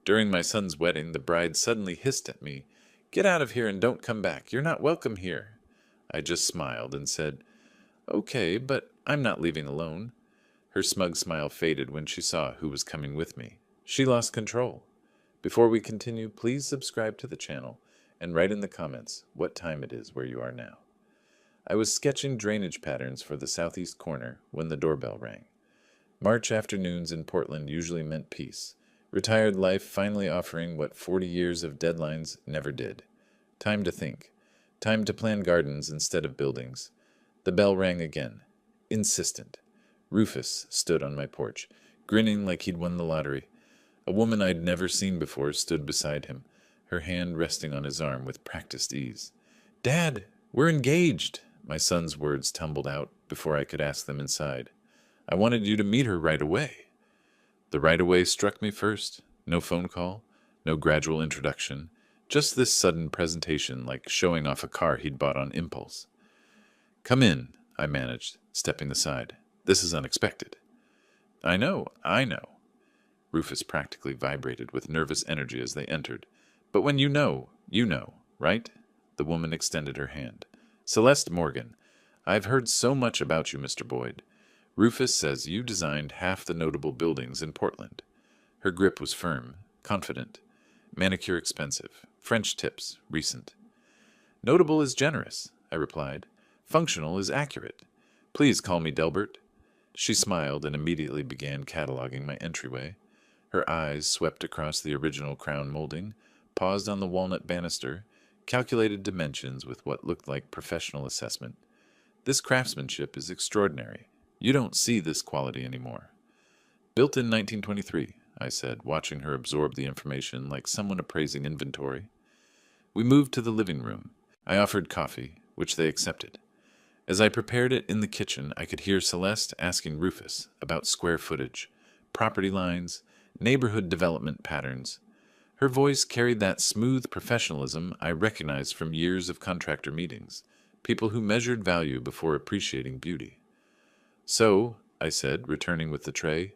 During my son's wedding, the bride suddenly hissed at me, "Get out of here and don't come back. You're not welcome here." I just smiled and said, "Okay, but I'm not leaving alone." Her smug smile faded when she saw who was coming with me. She lost control. Before we continue, please subscribe to the channel and write in the comments what time it is where you are now. I was sketching drainage patterns for the southeast corner when the doorbell rang. March afternoons in Portland usually meant peace. Retired life finally offering what 40 years of deadlines never did. Time to think. Time to plan gardens instead of buildings. The bell rang again. Insistent. Rufus stood on my porch, grinning like he'd won the lottery. A woman I'd never seen before stood beside him, her hand resting on his arm with practiced ease. "Dad, we're engaged!" My son's words tumbled out before I could ask them inside. "I wanted you to meet her right away." The right away struck me first. No phone call, no gradual introduction, just this sudden presentation like showing off a car he'd bought on impulse. "Come in," I managed, stepping aside. "This is unexpected." I know. Rufus practically vibrated with nervous energy as they entered. "But when you know, right?" The woman extended her hand. "Celeste Morgan, I've heard so much about you, Mr. Boyd. Rufus says you designed half the notable buildings in Portland." Her grip was firm, confident. "Manicure expensive. French tips, recent." "Notable is generous," I replied. "Functional is accurate. Please call me Delbert." She smiled and immediately began cataloging my entryway. Her eyes swept across the original crown molding, paused on the walnut banister, calculated dimensions with what looked like professional assessment. "This craftsmanship is extraordinary. You don't see this quality anymore." "Built in 1923, I said, watching her absorb the information like someone appraising inventory. We moved to the living room. I offered coffee, which they accepted. As I prepared it in the kitchen, I could hear Celeste asking Rufus about square footage, property lines, neighborhood development patterns. Her voice carried that smooth professionalism I recognized from years of contractor meetings, people who measured value before appreciating beauty. "So," I said, returning with the tray,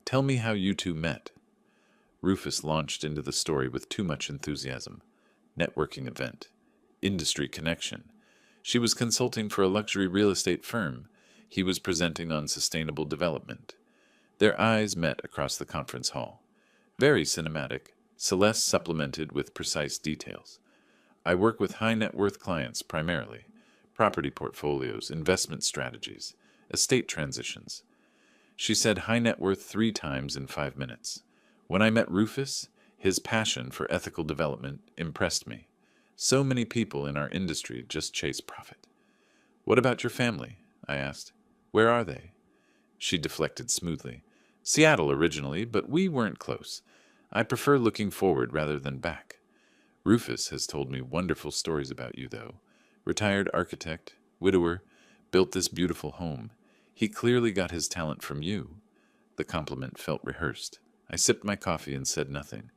"tell me how you two met." Rufus launched into the story with too much enthusiasm. Networking event. Industry connection. She was consulting for a luxury real estate firm. He was presenting on sustainable development. Their eyes met across the conference hall. Very cinematic, Celeste supplemented with precise details. "I work with high net worth clients primarily. Property portfolios, investment strategies, estate transitions." She said high net worth 3 times in 5 minutes. When I met Rufus, his passion for ethical development impressed me. So many people in our industry just chase profit. "What about your family?" I asked. "Where are they?" She deflected smoothly. "Seattle originally, but we weren't close. I prefer looking forward rather than back. Rufus has told me wonderful stories about you, though. Retired architect, widower, built this beautiful home. He clearly got his talent from you." The compliment felt rehearsed. I sipped my coffee and said nothing.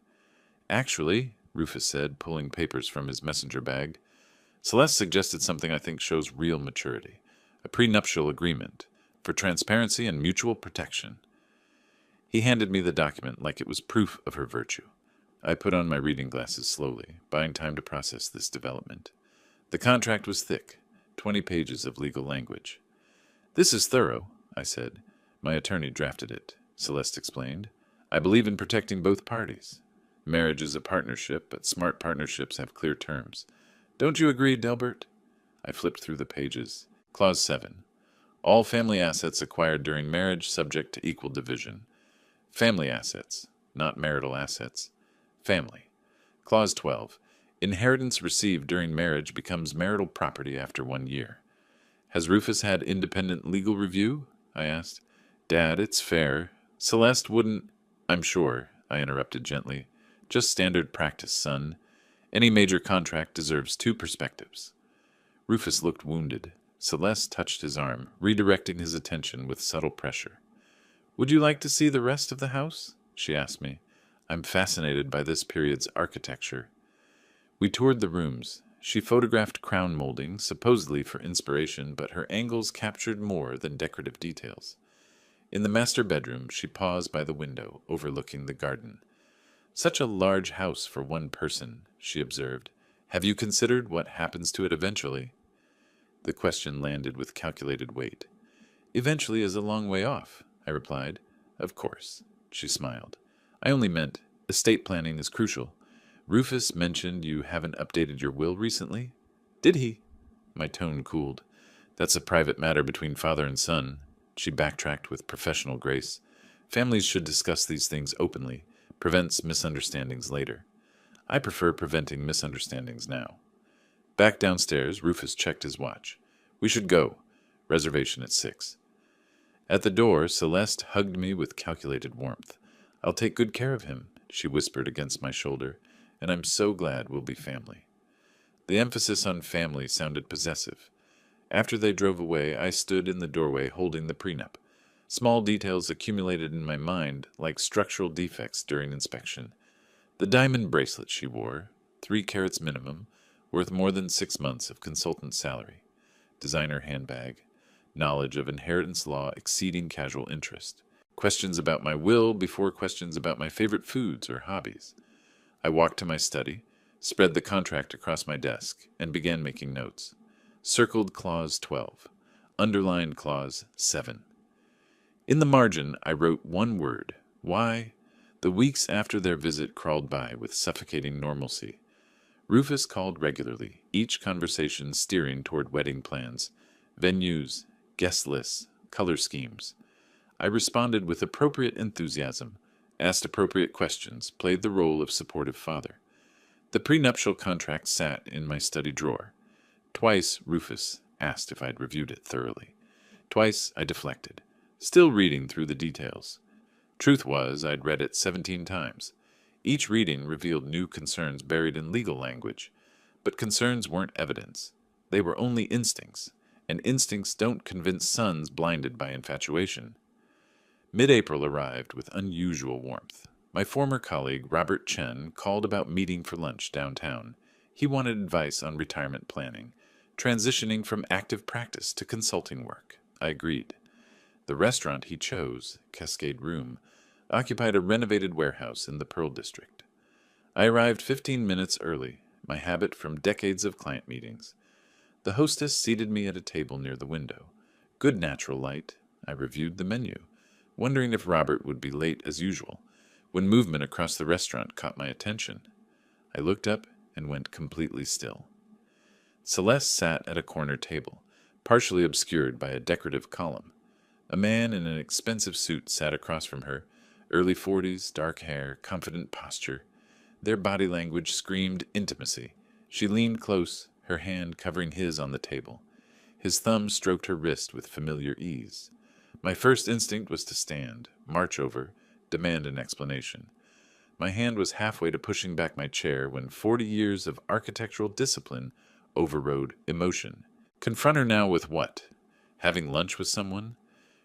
"Actually," Rufus said, pulling papers from his messenger bag, "Celeste suggested something I think shows real maturity. A prenuptial agreement for transparency and mutual protection." He handed me the document like it was proof of her virtue. I put on my reading glasses slowly, buying time to process this development. The contract was thick, 20 pages of legal language. "This is thorough," I said. "My attorney drafted it," Celeste explained. "I believe in protecting both parties. Marriage is a partnership, but smart partnerships have clear terms. Don't you agree, Delbert?" I flipped through the pages. Clause 7. All family assets acquired during marriage subject to equal division. Family assets, not marital assets. Family. Clause 12. Inheritance received during marriage becomes marital property after 1 year. "Has Rufus had independent legal review?" I asked. "Dad, it's fair. Celeste wouldn't—" "I'm sure," I interrupted gently. "Just standard practice, son. Any major contract deserves 2 perspectives." Rufus looked wounded. Celeste touched his arm, redirecting his attention with subtle pressure. "Would you like to see the rest of the house?" she asked me. "I'm fascinated by this period's architecture." We toured the rooms. She photographed crown molding, supposedly for inspiration, but her angles captured more than decorative details. In the master bedroom, she paused by the window, overlooking the garden. Such a large house for one person, she observed. Have you considered what happens to it eventually? The question landed with calculated weight. Eventually is a long way off, I replied. Of course, she smiled. I only meant estate planning is crucial. Rufus mentioned you haven't updated your will recently. Did he? My tone cooled. That's a private matter between father and son. She backtracked with professional grace. Families should discuss these things openly. Prevents misunderstandings later. I prefer preventing misunderstandings now. Back downstairs, Rufus checked his watch. We should go. Reservation at 6. At the door, Celeste hugged me with calculated warmth. I'll take good care of him, she whispered against my shoulder, and I'm so glad we'll be family. The emphasis on family sounded possessive. After they drove away, I stood in the doorway holding the prenup. Small details accumulated in my mind like structural defects during inspection. The diamond bracelet she wore, 3 carats minimum, worth more than 6 months of consultant salary. Designer handbag. Knowledge of inheritance law exceeding casual interest. Questions about my will before questions about my favorite foods or hobbies. I walked to my study, spread the contract across my desk, and began making notes. Circled clause 12. Underlined clause 7. In the margin, I wrote one word. Why? The weeks after their visit crawled by with suffocating normalcy. Rufus called regularly, each conversation steering toward wedding plans, venues, guest lists, color schemes. I responded with appropriate enthusiasm, asked appropriate questions, played the role of supportive father. The prenuptial contract sat in my study drawer. Twice Rufus asked if I'd reviewed it thoroughly. Twice I deflected, still reading through the details. Truth was, I'd read it 17 times. Each reading revealed new concerns buried in legal language, but concerns weren't evidence. They were only instincts, and instincts don't convince sons blinded by infatuation. Mid-April arrived with unusual warmth. My former colleague, Robert Chen, called about meeting for lunch downtown. He wanted advice on retirement planning, transitioning from active practice to consulting work. I agreed. The restaurant he chose, Cascade Room, occupied a renovated warehouse in the Pearl District. I arrived 15 minutes early, my habit from decades of client meetings. The hostess seated me at a table near the window. Good natural light. I reviewed the menu, wondering if Robert would be late as usual, when movement across the restaurant caught my attention. I looked up and went completely still. Celeste sat at a corner table, partially obscured by a decorative column. A man in an expensive suit sat across from her, early 40s, dark hair, confident posture. Their body language screamed intimacy. She leaned close, her hand covering his on the table. His thumb stroked her wrist with familiar ease. My first instinct was to stand, march over, demand an explanation. My hand was halfway to pushing back my chair when 40 years of architectural discipline overrode emotion. Confront her now with what? Having lunch with someone?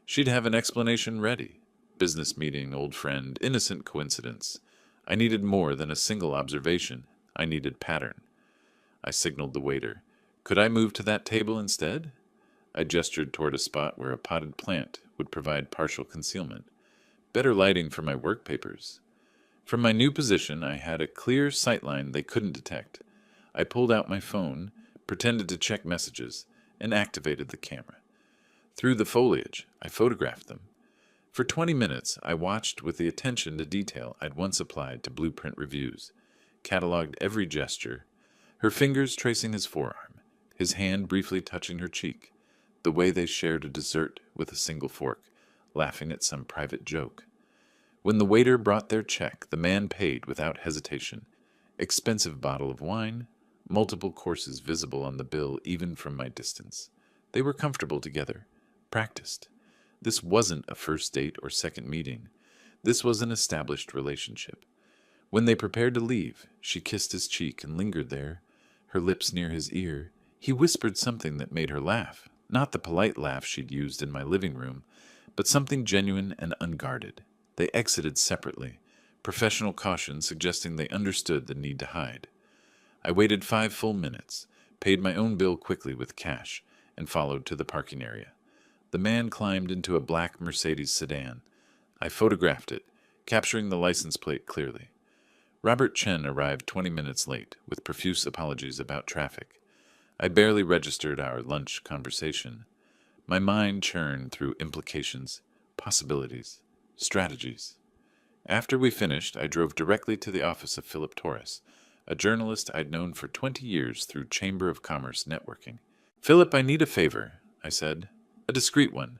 She'd have an explanation ready. Business meeting, old friend, innocent coincidence. I needed more than a single observation. I needed pattern. I signaled the waiter. Could I move to that table instead? I gestured toward a spot where a potted plant would provide partial concealment. Better lighting for my work papers. From my new position, I had a clear sightline they couldn't detect. I pulled out my phone, pretended to check messages, and activated the camera. Through the foliage, I photographed them. For 20 minutes, I watched with the attention to detail I'd once applied to blueprint reviews, cataloged every gesture, her fingers tracing his forearm, his hand briefly touching her cheek, the way they shared a dessert with a single fork, laughing at some private joke. When the waiter brought their check, the man paid without hesitation. Expensive bottle of wine, multiple courses visible on the bill even from my distance. They were comfortable together, practiced. This wasn't a first date or second meeting. This was an established relationship. When they prepared to leave, she kissed his cheek and lingered there, her lips near his ear. He whispered something that made her laugh, not the polite laugh she'd used in my living room, but something genuine and unguarded. They exited separately, professional caution suggesting they understood the need to hide. I waited 5 full minutes, paid my own bill quickly with cash, and followed to the parking area. The man climbed into a black Mercedes sedan. I photographed it, capturing the license plate clearly. Robert Chen arrived 20 minutes late, with profuse apologies about traffic. I barely registered our lunch conversation. My mind churned through implications, possibilities, strategies. After we finished, I drove directly to the office of Philip Torres, a journalist I'd known for 20 years through Chamber of Commerce networking. "Philip, I need a favor," I said. "A discreet one."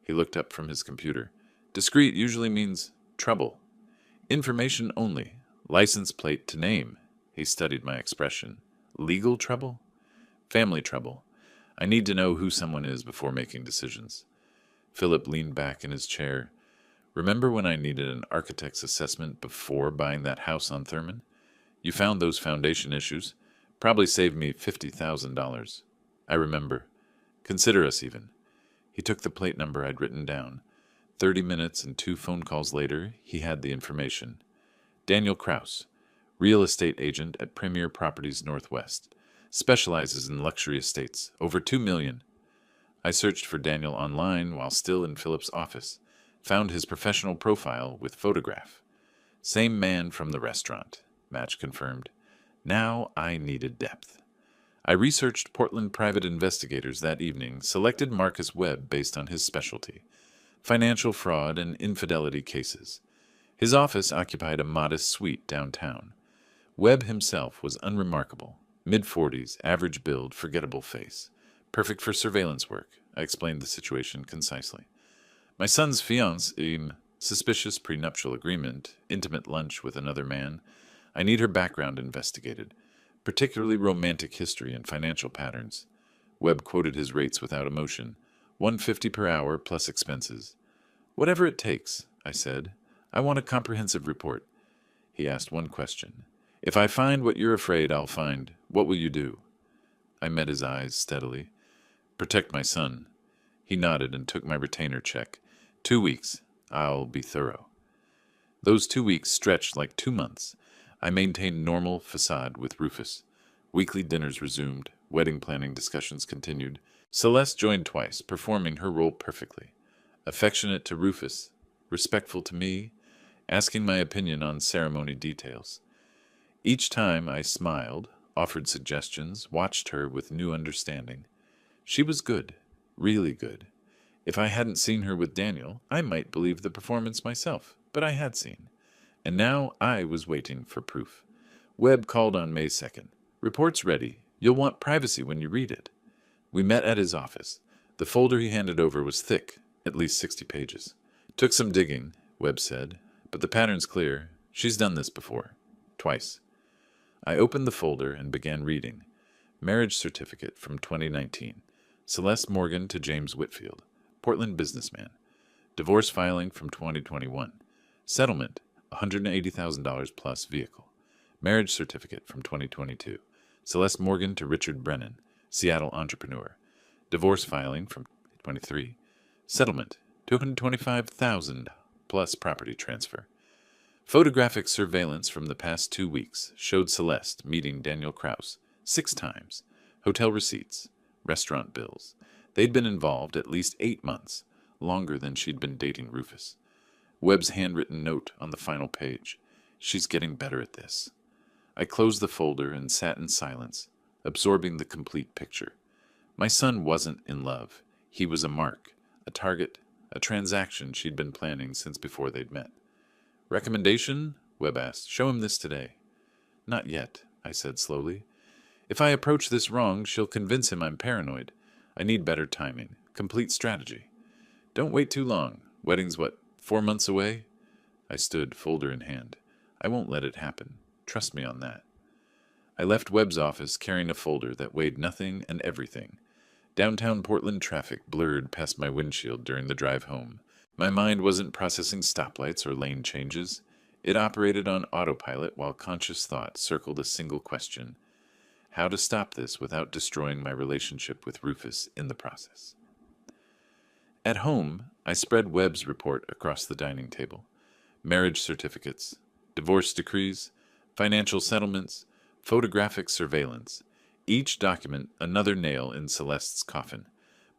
He looked up from his computer. "Discreet usually means trouble. Information only. License plate to name." He studied my expression. "Legal trouble?" "Family trouble. I need to know who someone is before making decisions." Philip leaned back in his chair. "Remember when I needed an architect's assessment before buying that house on Thurman? You found those foundation issues. Probably saved me $50,000. I remember. Consider us even." He took the plate number I'd written down. 30 minutes and 2 phone calls later, he had the information. Daniel Kraus, real estate agent at Premier Properties Northwest. Specializes in luxury estates. Over $2 million. I searched for Daniel online while still in Philip's office. Found his professional profile with photograph. Same man from the restaurant, Match confirmed. Now I needed depth. I researched Portland private investigators that evening, selected Marcus Webb based on his specialty, financial fraud and infidelity cases. His office occupied a modest suite downtown. Webb himself was unremarkable. Mid-40s, average build, forgettable face. Perfect for surveillance work. I explained the situation concisely. My son's fiancée, suspicious prenuptial agreement, intimate lunch with another man. I need her background investigated, particularly romantic history and financial patterns. Webb quoted his rates without emotion. $150 per hour plus expenses. "Whatever it takes," I said. "I want a comprehensive report." He asked one question. "If I find what you're afraid I'll find, what will you do?" I met his eyes steadily. "Protect my son." He nodded and took my retainer check. 2 weeks. I'll be thorough. Those 2 weeks stretched like 2 months. I maintained normal facade with Rufus. Weekly dinners resumed. Wedding planning discussions continued. Celeste joined twice, performing her role perfectly. Affectionate to Rufus, respectful to me, asking my opinion on ceremony details. Each time I smiled, offered suggestions, watched her with new understanding. She was good, really good. If I hadn't seen her with Daniel, I might believe the performance myself, but I had seen. And now I was waiting for proof. Webb called on May 2nd. "Report's ready. You'll want privacy when you read it." We met at his office. The folder he handed over was thick, at least 60 pages. "Took some digging," Webb said, "but the pattern's clear. She's done this before. Twice." I opened the folder and began reading. Marriage certificate from 2019. Celeste Morgan to James Whitfield, Portland businessman. Divorce filing from 2021. Settlement, $180,000 plus vehicle. Marriage certificate from 2022. Celeste Morgan to Richard Brennan, Seattle entrepreneur. Divorce filing from 2023. Settlement, $225,000 plus property transfer. Photographic surveillance from the past 2 weeks showed Celeste meeting Daniel Kraus 6 times. Hotel receipts, restaurant bills. They'd been involved at least 8 months, longer than she'd been dating Rufus. Webb's handwritten note on the final page. "She's getting better at this." I closed the folder and sat in silence, absorbing the complete picture. My son wasn't in love. He was a mark, a target, a transaction she'd been planning since before they'd met. "Recommendation?" Webb asked. "Show him this today." "Not yet," I said slowly. "If I approach this wrong, she'll convince him I'm paranoid. I need better timing, complete strategy. Don't wait too long. Wedding's what, 4 months away?" I stood, folder in hand. "I won't let it happen. Trust me on that." I left Webb's office carrying a folder that weighed nothing and everything. Downtown Portland traffic blurred past my windshield during the drive home. My mind wasn't processing stoplights or lane changes. It operated on autopilot while conscious thought circled a single question: how to stop this without destroying my relationship with Rufus in the process. At home, I spread Webb's report across the dining table. Marriage certificates, divorce decrees, financial settlements, photographic surveillance. Each document another nail in Celeste's coffin.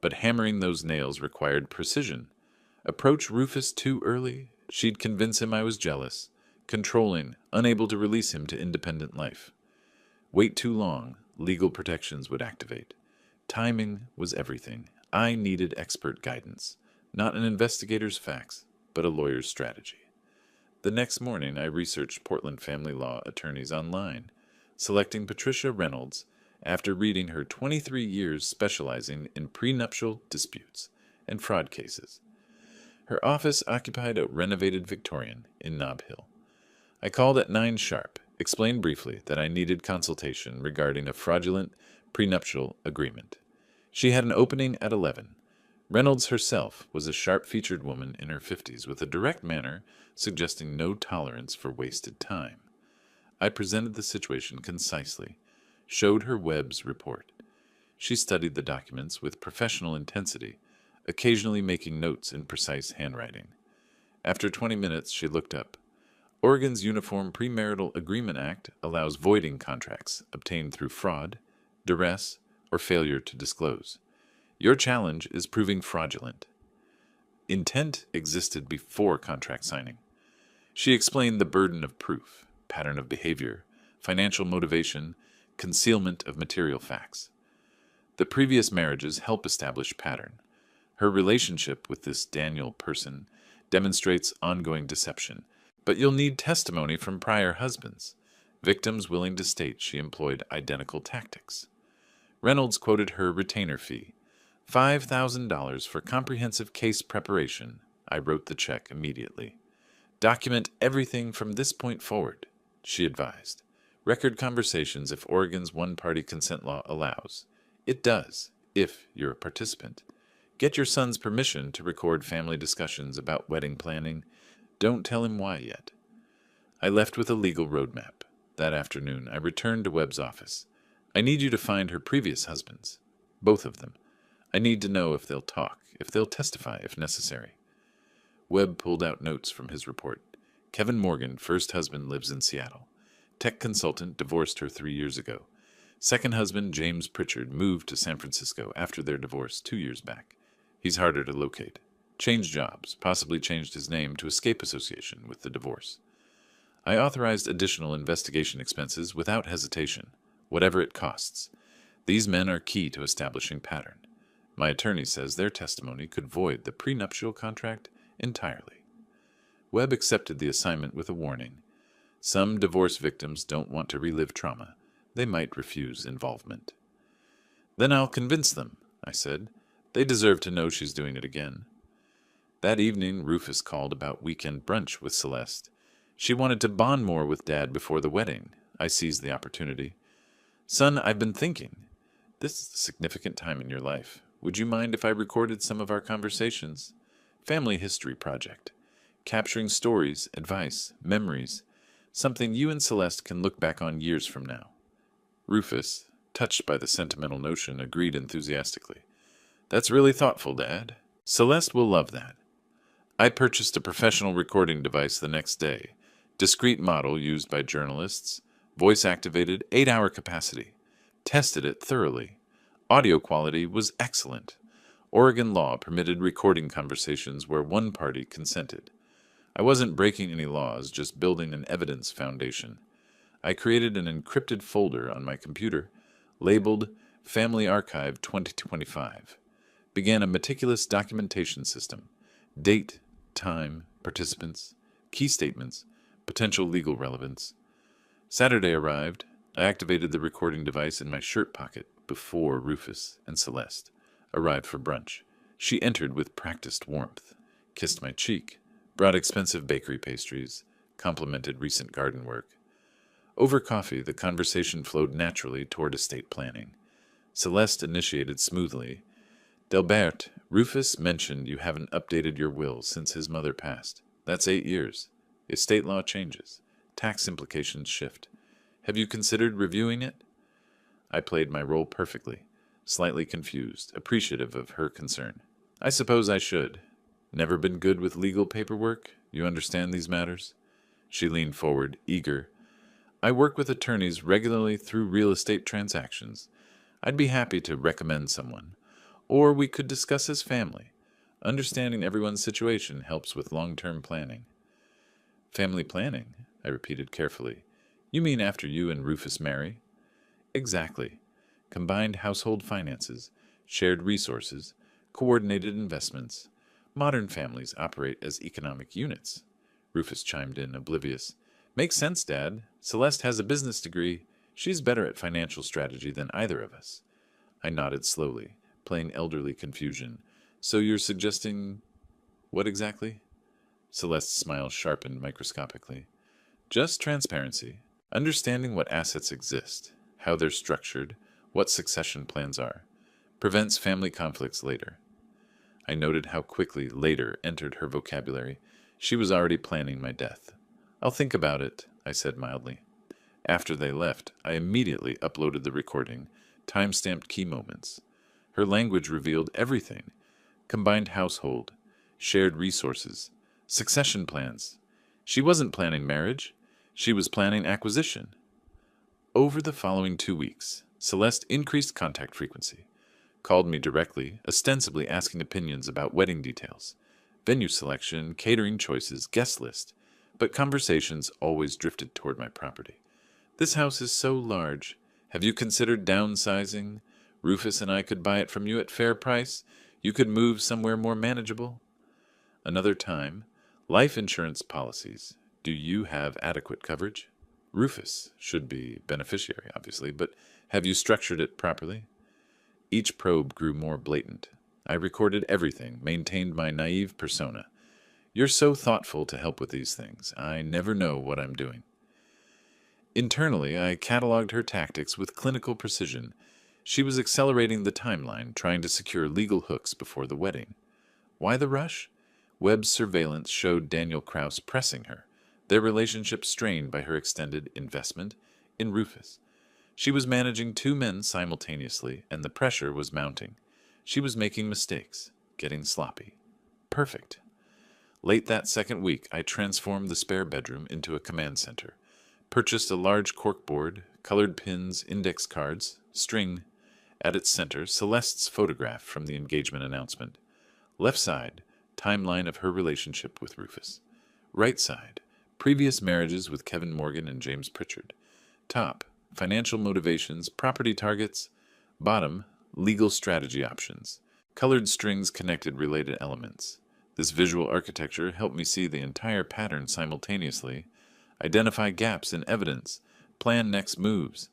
But hammering those nails required precision. Approach Rufus too early, she'd convince him I was jealous. controlling, unable to release him to independent life. Wait too long, legal protections would activate. Timing was everything. I needed expert guidance, not an investigator's facts, but a lawyer's strategy. The next morning, I researched Portland family law attorneys online, selecting Patricia Reynolds after reading her 23 years specializing in prenuptial disputes and fraud cases. Her office occupied a renovated Victorian in Nob Hill. I called at 9 sharp, explained briefly that I needed consultation regarding a fraudulent prenuptial agreement. She had an opening at 11. Reynolds herself was a sharp-featured woman in her 50s with a direct manner suggesting no tolerance for wasted time. I presented the situation concisely, showed her Webb's report. She studied the documents with professional intensity, occasionally making notes in precise handwriting. After 20 minutes, she looked up. Oregon's Uniform Premarital Agreement Act allows voiding contracts obtained through fraud, duress, or failure to disclose. Your challenge is proving fraudulent. Intent existed before contract signing. She explained the burden of proof, pattern of behavior, financial motivation, concealment of material facts. The previous marriages help establish pattern. Her relationship with this Daniel person demonstrates ongoing deception, but you'll need testimony from prior husbands, victims willing to state she employed identical tactics. Reynolds quoted her retainer fee, $5,000 for comprehensive case preparation. I wrote the check immediately. Document everything from this point forward, she advised. Record conversations if Oregon's one-party consent law allows. It does, if you're a participant. Get your son's permission to record family discussions about wedding planning. Don't tell him why yet. I left with a legal roadmap. That afternoon, I returned to Webb's office. I need you to find her previous husbands. Both of them. I need to know if they'll talk, if they'll testify if necessary. Webb pulled out notes from his report. Kevin Morgan, first husband, lives in Seattle. Tech consultant, divorced her 3 years ago. Second husband, James Pritchard, moved to San Francisco after their divorce 2 years back. He's harder to locate. Changed jobs, possibly changed his name to escape association with the divorce. I authorized additional investigation expenses without hesitation, whatever it costs. These men are key to establishing pattern. My attorney says their testimony could void the prenuptial contract entirely. Webb accepted the assignment with a warning. Some divorce victims don't want to relive trauma. They might refuse involvement. Then I'll convince them, I said. They deserve to know she's doing it again. That evening, Rufus called about weekend brunch with Celeste. She wanted to bond more with Dad before the wedding. I seized the opportunity. Son, I've been thinking. This is a significant time in your life. Would you mind if I recorded some of our conversations? Family history project. Capturing stories, advice, memories. Something you and Celeste can look back on years from now. Rufus, touched by the sentimental notion, agreed enthusiastically. That's really thoughtful, Dad. Celeste will love that. I purchased a professional recording device the next day. Discrete model used by journalists. Voice-activated, 8-hour capacity. Tested it thoroughly. Audio quality was excellent. Oregon law permitted recording conversations where one party consented. I wasn't breaking any laws, just building an evidence foundation. I created an encrypted folder on my computer, labeled Family Archive 2025. Began a meticulous documentation system. Date, time, participants, key statements, potential legal relevance. Saturday arrived. I activated the recording device in my shirt pocket before Rufus and Celeste arrived for brunch. She entered with practiced warmth, kissed my cheek, brought expensive bakery pastries, complimented recent garden work. Over coffee, the conversation flowed naturally toward estate planning. Celeste initiated smoothly. Delbert, Rufus mentioned you haven't updated your will since his mother passed. That's 8 years. Estate law changes. Tax implications shift. Have you considered reviewing it? I played my role perfectly, slightly confused, appreciative of her concern. I suppose I should. Never been good with legal paperwork? You understand these matters? She leaned forward, eager. I work with attorneys regularly through real estate transactions. I'd be happy to recommend someone. Or we could discuss as family. Understanding everyone's situation helps with long-term planning. Family planning? I repeated carefully. You mean after you and Rufus marry? Exactly. Combined household finances, shared resources, coordinated investments. Modern families operate as economic units. Rufus chimed in, oblivious. Makes sense, Dad. Celeste has a business degree. She's better at financial strategy than either of us. I nodded slowly, playing elderly confusion. So you're suggesting what exactly? Celeste's smile sharpened microscopically. Just transparency. Understanding what assets exist, how they're structured, what succession plans are. Prevents family conflicts later. I noted how quickly later entered her vocabulary. She was already planning my death. I'll think about it, I said mildly. After they left, I immediately uploaded the recording, time-stamped key moments. Her language revealed everything. Combined household, shared resources, succession plans. She wasn't planning marriage. She was planning acquisition. Over the following 2 weeks, Celeste increased contact frequency, called me directly, ostensibly asking opinions about wedding details, venue selection, catering choices, guest list, but conversations always drifted toward my property. This house is so large. Have you considered downsizing? Rufus and I could buy it from you at fair price. You could move somewhere more manageable. Another time, life insurance policies. Do you have adequate coverage? Rufus should be beneficiary, obviously, but have you structured it properly? Each probe grew more blatant. I recorded everything, maintained my naive persona. You're so thoughtful to help with these things. I never know what I'm doing. Internally, I cataloged her tactics with clinical precision. She was accelerating the timeline, trying to secure legal hooks before the wedding. Why the rush? Webb's surveillance showed Daniel Kraus pressing her, their relationship strained by her extended investment in Rufus. She was managing 2 men simultaneously, and the pressure was mounting. She was making mistakes, getting sloppy. Perfect. Late that second week, I transformed the spare bedroom into a command center, purchased a large corkboard, colored pins, index cards, string. At its center, Celeste's photograph from the engagement announcement. Left side, timeline of her relationship with Rufus. Right side, previous marriages with Kevin Morgan and James Pritchard. Top, financial motivations, property targets. Bottom, legal strategy options. Colored strings connected related elements. This visual architecture helped me see the entire pattern simultaneously, identify gaps in evidence, plan next moves.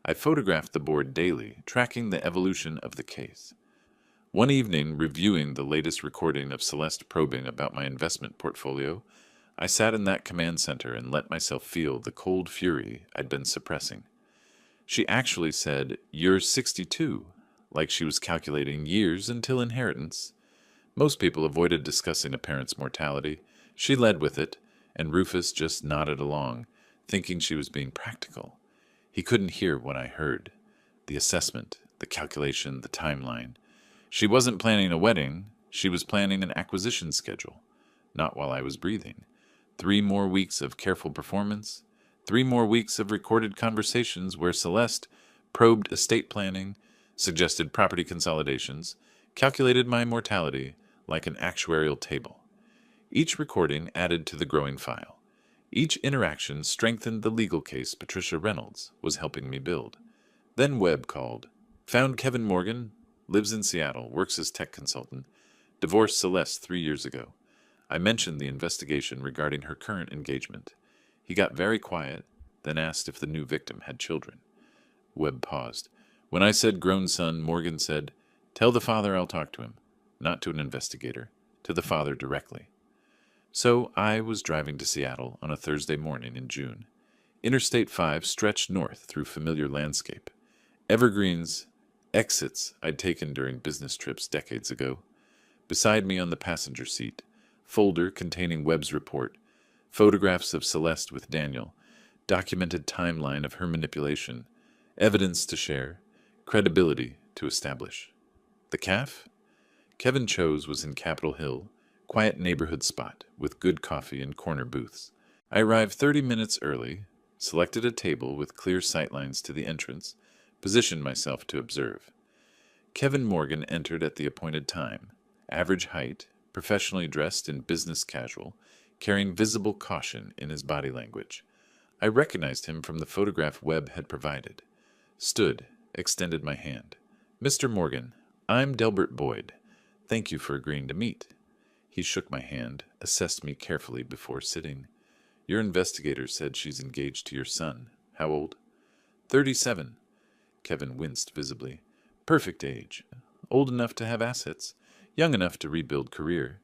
I photographed the board daily, tracking the evolution of the case. One evening, reviewing the latest recording of Celeste probing about my investment portfolio, I sat in that command center and let myself feel the cold fury I'd been suppressing. She actually said, "You're 62," like she was calculating years until inheritance. Most people avoided discussing a parent's mortality. She led with it, and Rufus just nodded along, thinking she was being practical. He couldn't hear what I heard. The assessment, the calculation, the timeline. She wasn't planning a wedding. She was planning an acquisition schedule. Not while I was breathing. 3 more weeks of careful performance. 3 more weeks of recorded conversations where Celeste probed estate planning, suggested property consolidations, calculated my mortality like an actuarial table. Each recording added to the growing file. Each interaction strengthened the legal case Patricia Reynolds was helping me build. Then Webb called. Found Kevin Morgan, lives in Seattle, works as tech consultant, divorced Celeste 3 years ago. I mentioned the investigation regarding her current engagement. He got very quiet, then asked if the new victim had children. Webb paused. When I said grown son, Morgan said, "Tell the father I'll talk to him." Not to an investigator, to the father directly. So I was driving to Seattle on a Thursday morning in June. Interstate 5 stretched north through familiar landscape. Evergreens, exits I'd taken during business trips decades ago. Beside me on the passenger seat, folder containing Webb's report, photographs of Celeste with Daniel, documented timeline of her manipulation, evidence to share, credibility to establish. The CAF? Kevin Chose was in Capitol Hill, quiet neighborhood spot with good coffee and corner booths. I arrived 30 minutes early, selected a table with clear sightlines to the entrance, positioned myself to observe. Kevin Morgan entered at the appointed time, average height, professionally dressed in business casual, carrying visible caution in his body language. I recognized him from the photograph Webb had provided. Stood, extended my hand. "Mr. Morgan, I'm Delbert Boyd. Thank you for agreeing to meet." He shook my hand, assessed me carefully before sitting. "Your investigator said she's engaged to your son. How old?" 37. Kevin winced visibly. "Perfect age. Old enough to have assets. Young enough to rebuild career.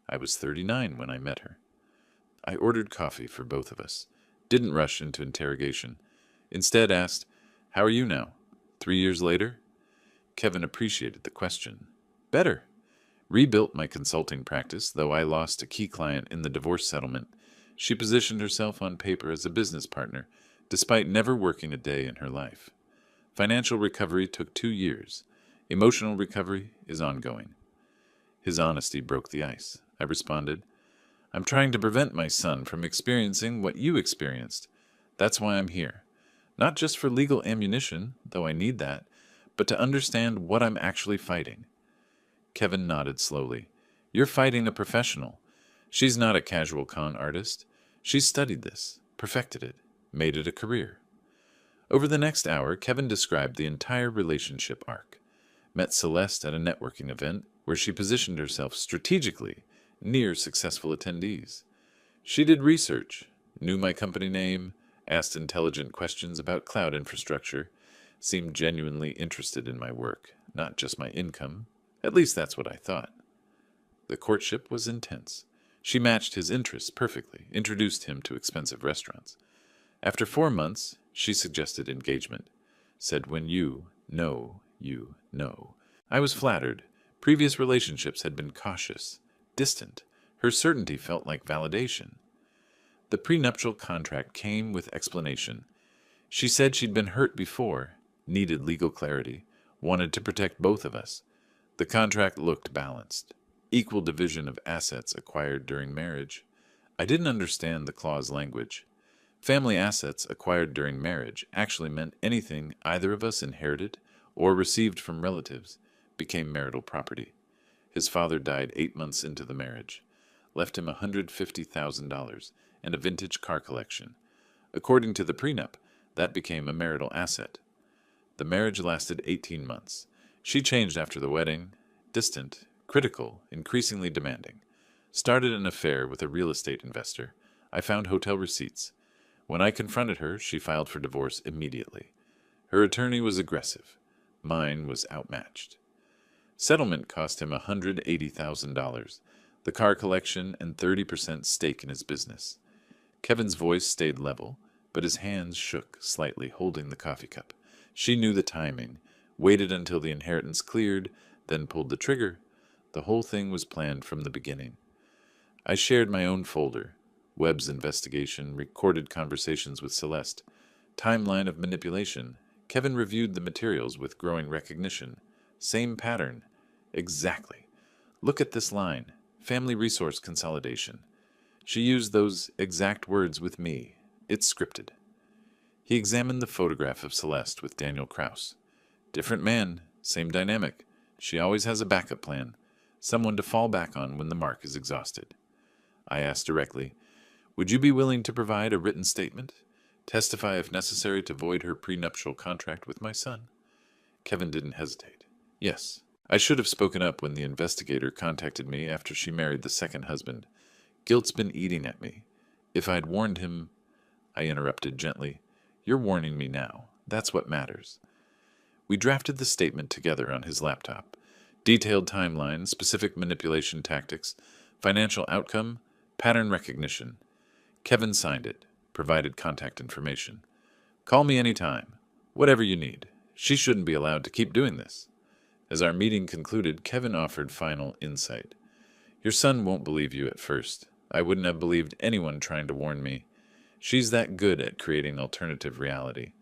I was 39 when I met her." I ordered coffee for both of us. Didn't rush into interrogation. Instead asked, "How are you now? 3 years later?" Kevin appreciated the question. "Better. Rebuilt my consulting practice, though I lost a key client in the divorce settlement. She positioned herself on paper as a business partner, despite never working a day in her life. Financial recovery took 2 years. Emotional recovery is ongoing." His honesty broke the ice. I responded, "I'm trying to prevent my son from experiencing what you experienced. That's why I'm here. Not just for legal ammunition, though I need that, but to understand what I'm actually fighting." Kevin nodded slowly. "You're fighting a professional. She's not a casual con artist. She's studied this, perfected it, made it a career." Over the next hour, Kevin described the entire relationship arc. Met Celeste at a networking event where she positioned herself strategically near successful attendees. She did research, knew my company name, asked intelligent questions about cloud infrastructure, seemed genuinely interested in my work, not just my income. At least that's what I thought. The courtship was intense. She matched his interests perfectly, introduced him to expensive restaurants. After 4 months, she suggested engagement. Said, "When you know, you know." I was flattered. Previous relationships had been cautious, distant. Her certainty felt like validation. The prenuptial contract came with explanation. She said she'd been hurt before, needed legal clarity, wanted to protect both of us. The contract looked balanced. Equal division of assets acquired during marriage. I didn't understand the clause language. Family assets acquired during marriage actually meant anything either of us inherited or received from relatives became marital property. His father died 8 months into the marriage, left him $150,000 and a vintage car collection. According to the prenup, that became a marital asset. The marriage lasted 18 months. She changed after the wedding, distant, critical, increasingly demanding. Started an affair with a real estate investor. I found hotel receipts. When I confronted her, she filed for divorce immediately. Her attorney was aggressive. Mine was outmatched. Settlement cost him $180,000, the car collection, and 30% stake in his business. Kevin's voice stayed level, but his hands shook slightly, holding the coffee cup. She knew the timing, waited until the inheritance cleared, then pulled the trigger. The whole thing was planned from the beginning. I shared my own folder, Webb's investigation, recorded conversations with Celeste, timeline of manipulation. Kevin reviewed the materials with growing recognition. Same pattern. Exactly. Look at this line. Family resource consolidation. She used those exact words with me. It's scripted. He examined the photograph of Celeste with Daniel Kraus. Different man, same dynamic. She always has a backup plan, someone to fall back on when the mark is exhausted. I asked directly, "Would you be willing to provide a written statement? Testify if necessary to void her prenuptial contract with my son?" Kevin didn't hesitate. "Yes. I should have spoken up when the investigator contacted me after she married the second husband. Guilt's been eating at me. If I'd warned him—" I interrupted gently. "You're warning me now. That's what matters." We drafted the statement together on his laptop. Detailed timeline, specific manipulation tactics, financial outcome, pattern recognition. Kevin signed it, provided contact information. "Call me anytime. Whatever you need. She shouldn't be allowed to keep doing this." As our meeting concluded, Kevin offered final insight. "Your son won't believe you at first. I wouldn't have believed anyone trying to warn me. She's that good at creating alternative reality.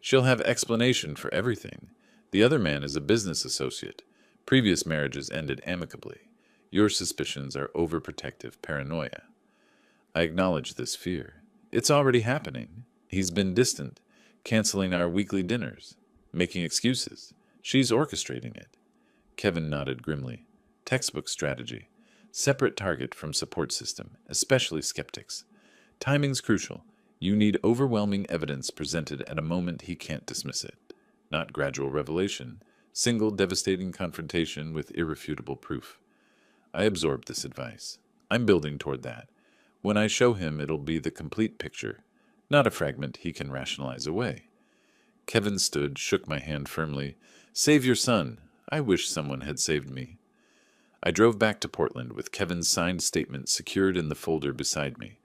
She'll have explanation for everything. The other man is a business associate. Previous marriages ended amicably. Your suspicions are overprotective paranoia." I acknowledge this fear. It's already happening. He's been distant, canceling our weekly dinners, making excuses. She's orchestrating it. Kevin nodded grimly. Textbook strategy. Separate target from support system, especially skeptics. Timing's crucial. You need overwhelming evidence presented at a moment he can't dismiss it, not gradual revelation, single devastating confrontation with irrefutable proof. I absorbed this advice. I'm building toward that. When I show him, it'll be the complete picture, not a fragment he can rationalize away. Kevin stood, shook my hand firmly. Save your son. I wish someone had saved me. I drove back to Portland with Kevin's signed statement secured in the folder beside me.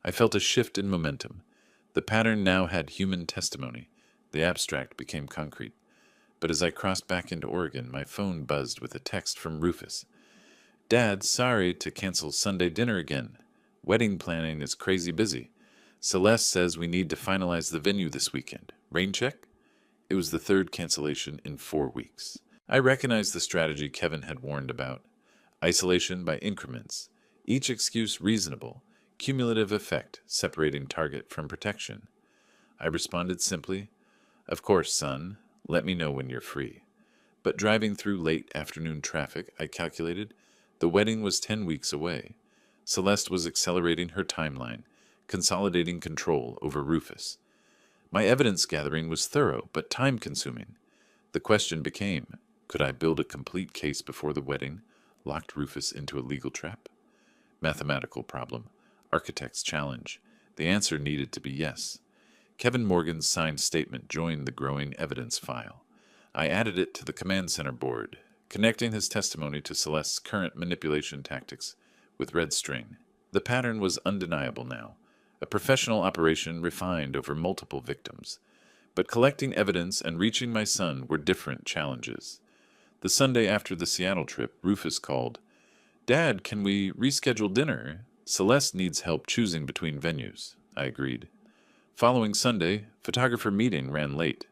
I felt a shift in momentum. The pattern now had human testimony. The abstract became concrete. But as I crossed back into Oregon, my phone buzzed with a text from Rufus. Dad, sorry to cancel Sunday dinner again. Wedding planning is crazy busy. Celeste says we need to finalize the venue this weekend. Rain check? It was the third cancellation in 4 weeks. I recognized the strategy Kevin had warned about. Isolation by increments. Each excuse reasonable. Cumulative effect, separating target from protection. I responded simply, Of course, son. Let me know when you're free. But driving through late afternoon traffic, I calculated, the wedding was 10 weeks away. Celeste was accelerating her timeline, consolidating control over Rufus. My evidence gathering was thorough, but time-consuming. The question became, could I build a complete case before the wedding, locked Rufus into a legal trap? Mathematical problem. Architect's challenge. The answer needed to be yes. Kevin Morgan's signed statement joined the growing evidence file. I added it to the command center board, connecting his testimony to Celeste's current manipulation tactics with red string. The pattern was undeniable now, a professional operation refined over multiple victims. But collecting evidence and reaching my son were different challenges. The Sunday after the Seattle trip, Rufus called. Dad, can we reschedule dinner? Celeste needs help choosing between venues. I agreed. Following Sunday, photographer meeting ran late.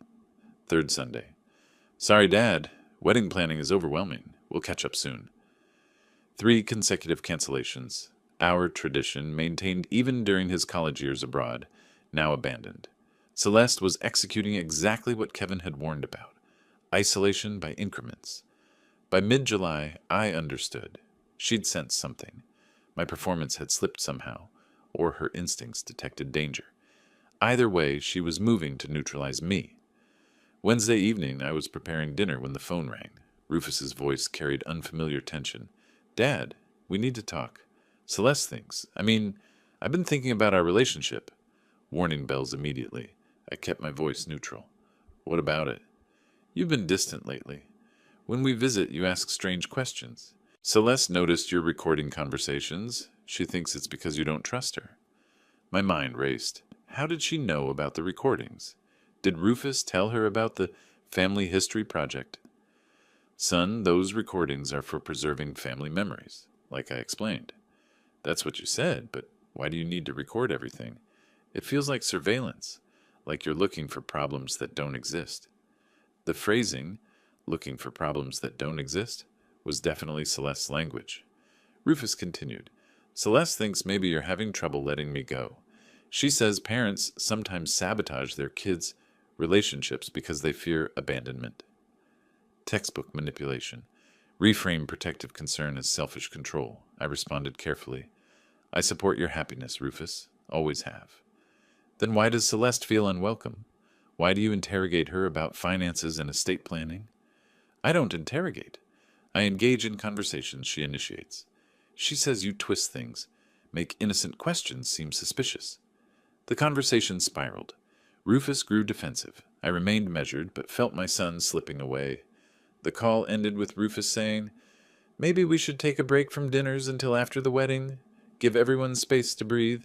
Third Sunday. Sorry, Dad. Wedding planning is overwhelming. We'll catch up soon. 3 consecutive cancellations. Our tradition, maintained even during his college years abroad, now abandoned. Celeste was executing exactly what Kevin had warned about. Isolation by increments. By mid-July, I understood. She'd sensed something. My performance had slipped somehow, or her instincts detected danger. Either way, she was moving to neutralize me. Wednesday evening, I was preparing dinner when the phone rang. Rufus's voice carried unfamiliar tension. Dad, we need to talk. Celeste thinks. I've been thinking about our relationship. Warning bells immediately. I kept my voice neutral. What about it? You've been distant lately. When we visit, you ask strange questions. Celeste noticed you're recording conversations. She thinks it's because you don't trust her. My mind raced. How did she know about the recordings? Did Rufus tell her about the family history project? Son, those recordings are for preserving family memories, like I explained. That's what you said, but why do you need to record everything? It feels like surveillance, like you're looking for problems that don't exist. The phrasing, looking for problems that don't exist, was definitely Celeste's language. Rufus continued, Celeste thinks maybe you're having trouble letting me go. She says parents sometimes sabotage their kids' relationships because they fear abandonment. Textbook manipulation. Reframe protective concern as selfish control. I responded carefully. I support your happiness, Rufus. Always have. Then why does Celeste feel unwelcome? Why do you interrogate her about finances and estate planning? I don't interrogate. I engage in conversations she initiates. She says you twist things, make innocent questions seem suspicious. The conversation spiraled. Rufus grew defensive. I remained measured, but felt my son slipping away. The call ended with Rufus saying, Maybe we should take a break from dinners until after the wedding. Give everyone space to breathe.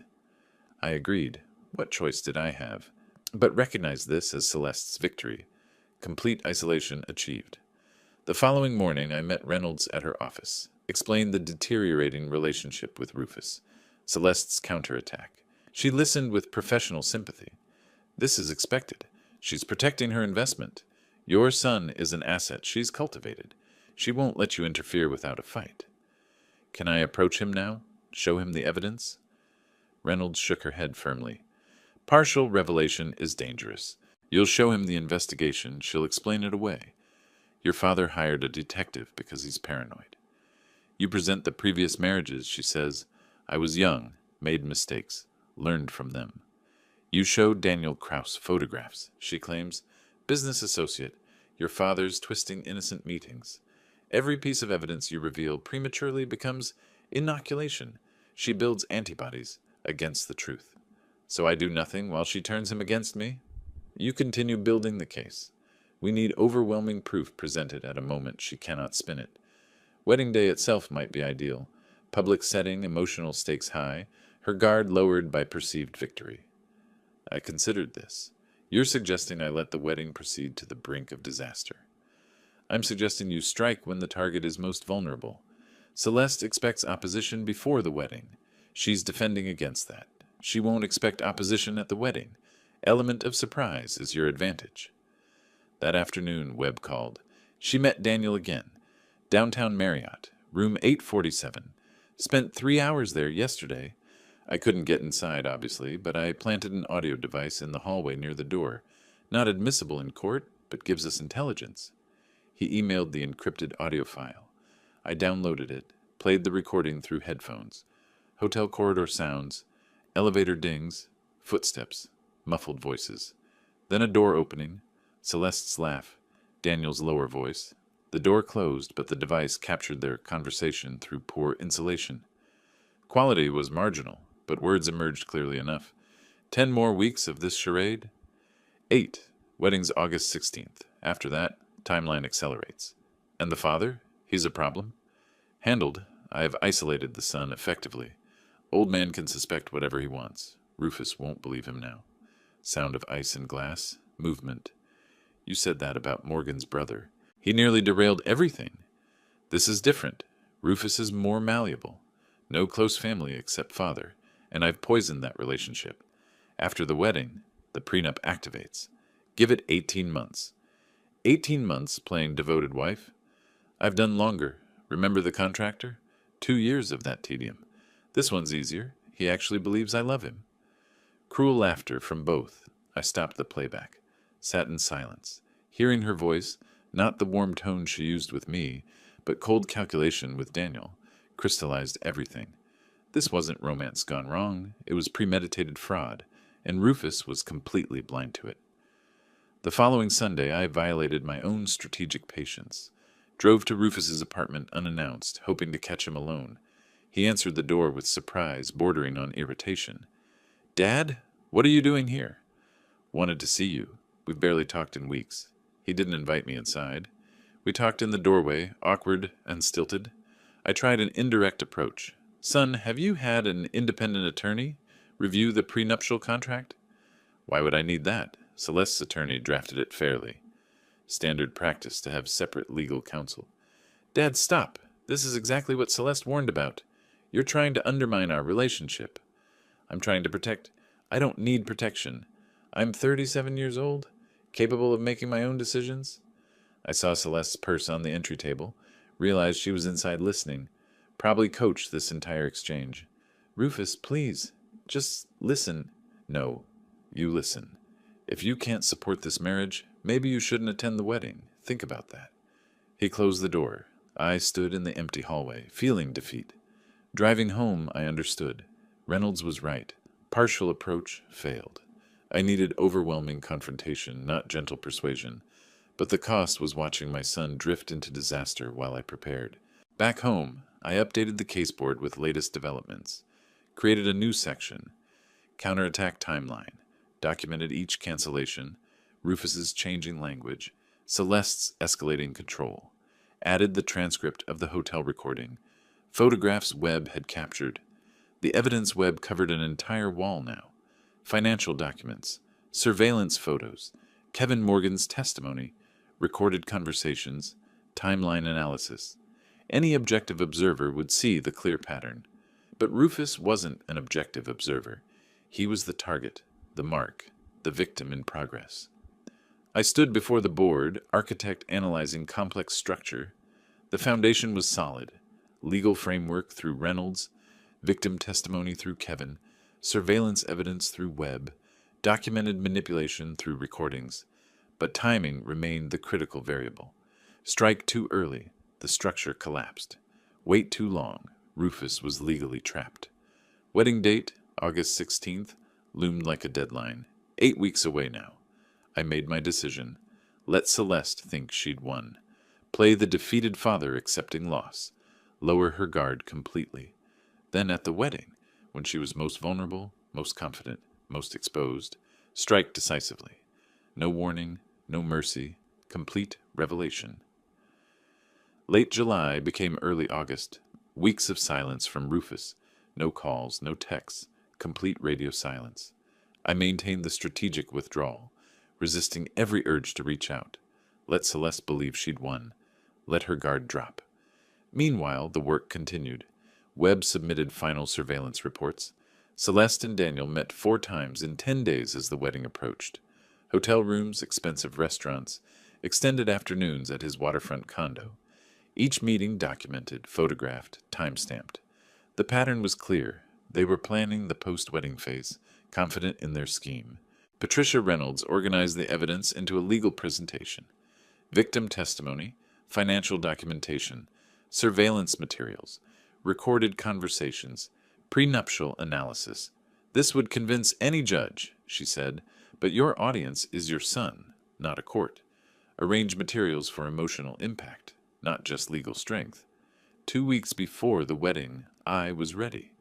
I agreed. What choice did I have? But recognized this as Celeste's victory. Complete isolation achieved. The following morning, I met Reynolds at her office, explained the deteriorating relationship with Rufus, Celeste's counterattack. She listened with professional sympathy. This is expected. She's protecting her investment. Your son is an asset she's cultivated. She won't let you interfere without a fight. Can I approach him now? Show him the evidence? Reynolds shook her head firmly. Partial revelation is dangerous. You'll show him the investigation. She'll explain it away. Your father hired a detective because he's paranoid. You present the previous marriages, she says. I was young, made mistakes, learned from them. You showed Daniel Kraus photographs, she claims. Business associate. Your father's twisting innocent meetings. Every piece of evidence you reveal prematurely becomes inoculation. She builds antibodies against the truth. So I do nothing while she turns him against me? You continue building the case. We need overwhelming proof presented at a moment she cannot spin it. Wedding day itself might be ideal. Public setting, emotional stakes high, her guard lowered by perceived victory. I considered this. You're suggesting I let the wedding proceed to the brink of disaster. I'm suggesting you strike when the target is most vulnerable. Celeste expects opposition before the wedding. She's defending against that. She won't expect opposition at the wedding. Element of surprise is your advantage. That afternoon, Webb called. She met Daniel again. Downtown Marriott, room 847. Spent 3 hours there yesterday. I couldn't get inside, obviously, but I planted an audio device in the hallway near the door. Not admissible in court, but gives us intelligence. He emailed the encrypted audio file. I downloaded it, played the recording through headphones. Hotel corridor sounds, elevator dings, footsteps, muffled voices. Then a door opening, Celeste's laugh, Daniel's lower voice. The door closed, but the device captured their conversation through poor insulation. Quality was marginal, but words emerged clearly enough. 10 more weeks of this charade? 8. Wedding's August 16th. After that, timeline accelerates. And the father? He's a problem? Handled. I have isolated the son effectively. Old man can suspect whatever he wants. Rufus won't believe him now. Sound of ice and glass. Movement. You said that about Morgan's brother. He nearly derailed everything. This is different. Rufus is more malleable. No close family except father, and I've poisoned that relationship. After the wedding, the prenup activates. Give it 18 months. 18 months playing devoted wife? I've done longer. Remember the contractor? 2 years of that tedium. This one's easier. He actually believes I love him. Cruel laughter from both. I stopped the playback. Sat in silence. Hearing her voice, not the warm tone she used with me, but cold calculation with Daniel, crystallized everything. This wasn't romance gone wrong. It was premeditated fraud, and Rufus was completely blind to it. The following Sunday, I violated my own strategic patience. Drove to Rufus's apartment unannounced, hoping to catch him alone. He answered the door with surprise, bordering on irritation. "Dad, what are you doing here?" "Wanted to see you. We've barely talked in weeks." He didn't invite me inside. We talked in the doorway, awkward and stilted. I tried an indirect approach. "Son, have you had an independent attorney review the prenuptial contract?" "Why would I need that? Celeste's attorney drafted it fairly. Standard practice to have separate legal counsel." "Dad, stop. This is exactly what Celeste warned about. You're trying to undermine our relationship." "I'm trying to protect. I don't need protection. I'm 37 years old, capable of making my own decisions." I saw Celeste's purse on the entry table, realized she was inside listening, probably coached this entire exchange. "Rufus, please, just listen." "No, you listen. If you can't support this marriage, maybe you shouldn't attend the wedding. Think about that." He closed the door. I stood in the empty hallway, feeling defeat. Driving home, I understood. Reynolds was right. Partial approach failed. I needed overwhelming confrontation, not gentle persuasion. But the cost was watching my son drift into disaster while I prepared. Back home, I updated the caseboard with latest developments. Created a new section. Counterattack timeline. Documented each cancellation. Rufus's changing language. Celeste's escalating control. Added the transcript of the hotel recording. Photographs Webb had captured. The evidence Webb covered an entire wall now. Financial documents, surveillance photos, Kevin Morgan's testimony, recorded conversations, timeline analysis. Any objective observer would see the clear pattern. But Rufus wasn't an objective observer. He was the target, the mark, the victim in progress. I stood before the board, architect analyzing complex structure. The foundation was solid. Legal framework through Reynolds, victim testimony through Kevin, surveillance evidence through Webb, documented manipulation through recordings. But timing remained the critical variable. Strike too early, the structure collapsed. Wait too long, Rufus was legally trapped. Wedding date, August 16th, loomed like a deadline. 8 weeks away now. I made my decision. Let Celeste think she'd won. Play the defeated father accepting loss. Lower her guard completely. Then at the wedding, when she was most vulnerable, most confident, most exposed, strike decisively. No warning, no mercy, complete revelation. Late July became early August. Weeks of silence from Rufus. No calls, no texts, complete radio silence. I maintained the strategic withdrawal, resisting every urge to reach out. Let Celeste believe she'd won. Let her guard drop. Meanwhile, the work continued. Webb submitted final surveillance reports. Celeste and Daniel met 4 times in 10 days as the wedding approached. Hotel rooms, expensive restaurants, extended afternoons at his waterfront condo. Each meeting documented, photographed, time-stamped. The pattern was clear. They were planning the post-wedding phase, confident in their scheme. Patricia Reynolds organized the evidence into a legal presentation. Victim testimony, financial documentation, surveillance materials, recorded conversations, prenuptial analysis. This would convince any judge, she said, but your audience is your son, not a court. Arrange materials for emotional impact, not just legal strength. 2 weeks before the wedding, I was ready.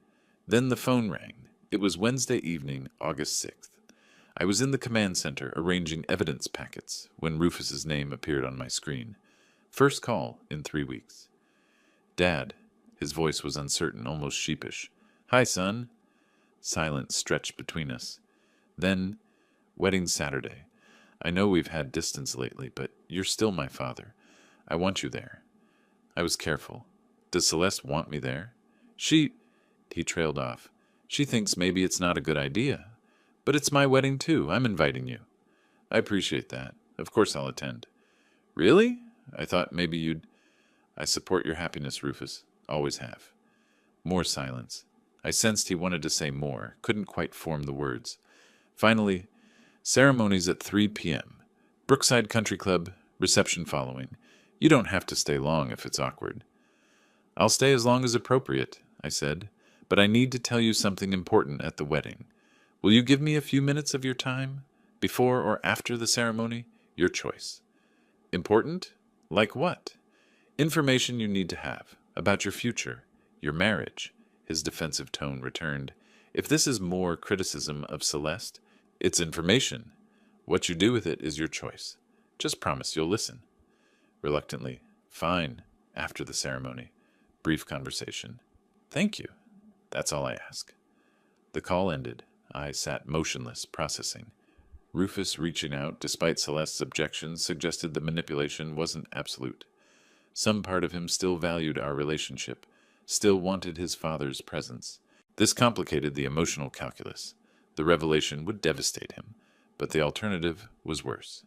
Then the phone rang. It was Wednesday evening, August 6th. I was in the command center arranging evidence packets when Rufus's name appeared on my screen. First call in 3 weeks. Dad. His voice was uncertain, almost sheepish. Hi, son. Silence stretched between us. Then, wedding Saturday. I know we've had distance lately, but you're still my father. I want you there. I was careful. Does Celeste want me there? He trailed off. She thinks maybe it's not a good idea. But it's my wedding too. I'm inviting you. I appreciate that. Of course I'll attend. Really? I thought maybe you'd... I support your happiness, Rufus. Always have. More silence. I sensed he wanted to say more, couldn't quite form the words. Finally, ceremonies at 3 p.m. Brookside Country Club, reception following. You don't have to stay long if it's awkward. I'll stay as long as appropriate, I said, but I need to tell you something important at the wedding. Will you give me a few minutes of your time? Before or after the ceremony? Your choice. Important? Like what? Information you need to have. About your future. Your marriage. His defensive tone returned. If this is more criticism of Celeste, it's information. What you do with it is your choice. Just promise you'll listen. Reluctantly. Fine. After the ceremony. Brief conversation. Thank you. That's all I ask. The call ended. I sat motionless, processing. Rufus, reaching out, despite Celeste's objections, suggested that manipulation wasn't absolute. Some part of him still valued our relationship, still wanted his father's presence. This complicated the emotional calculus. The revelation would devastate him, but the alternative was worse.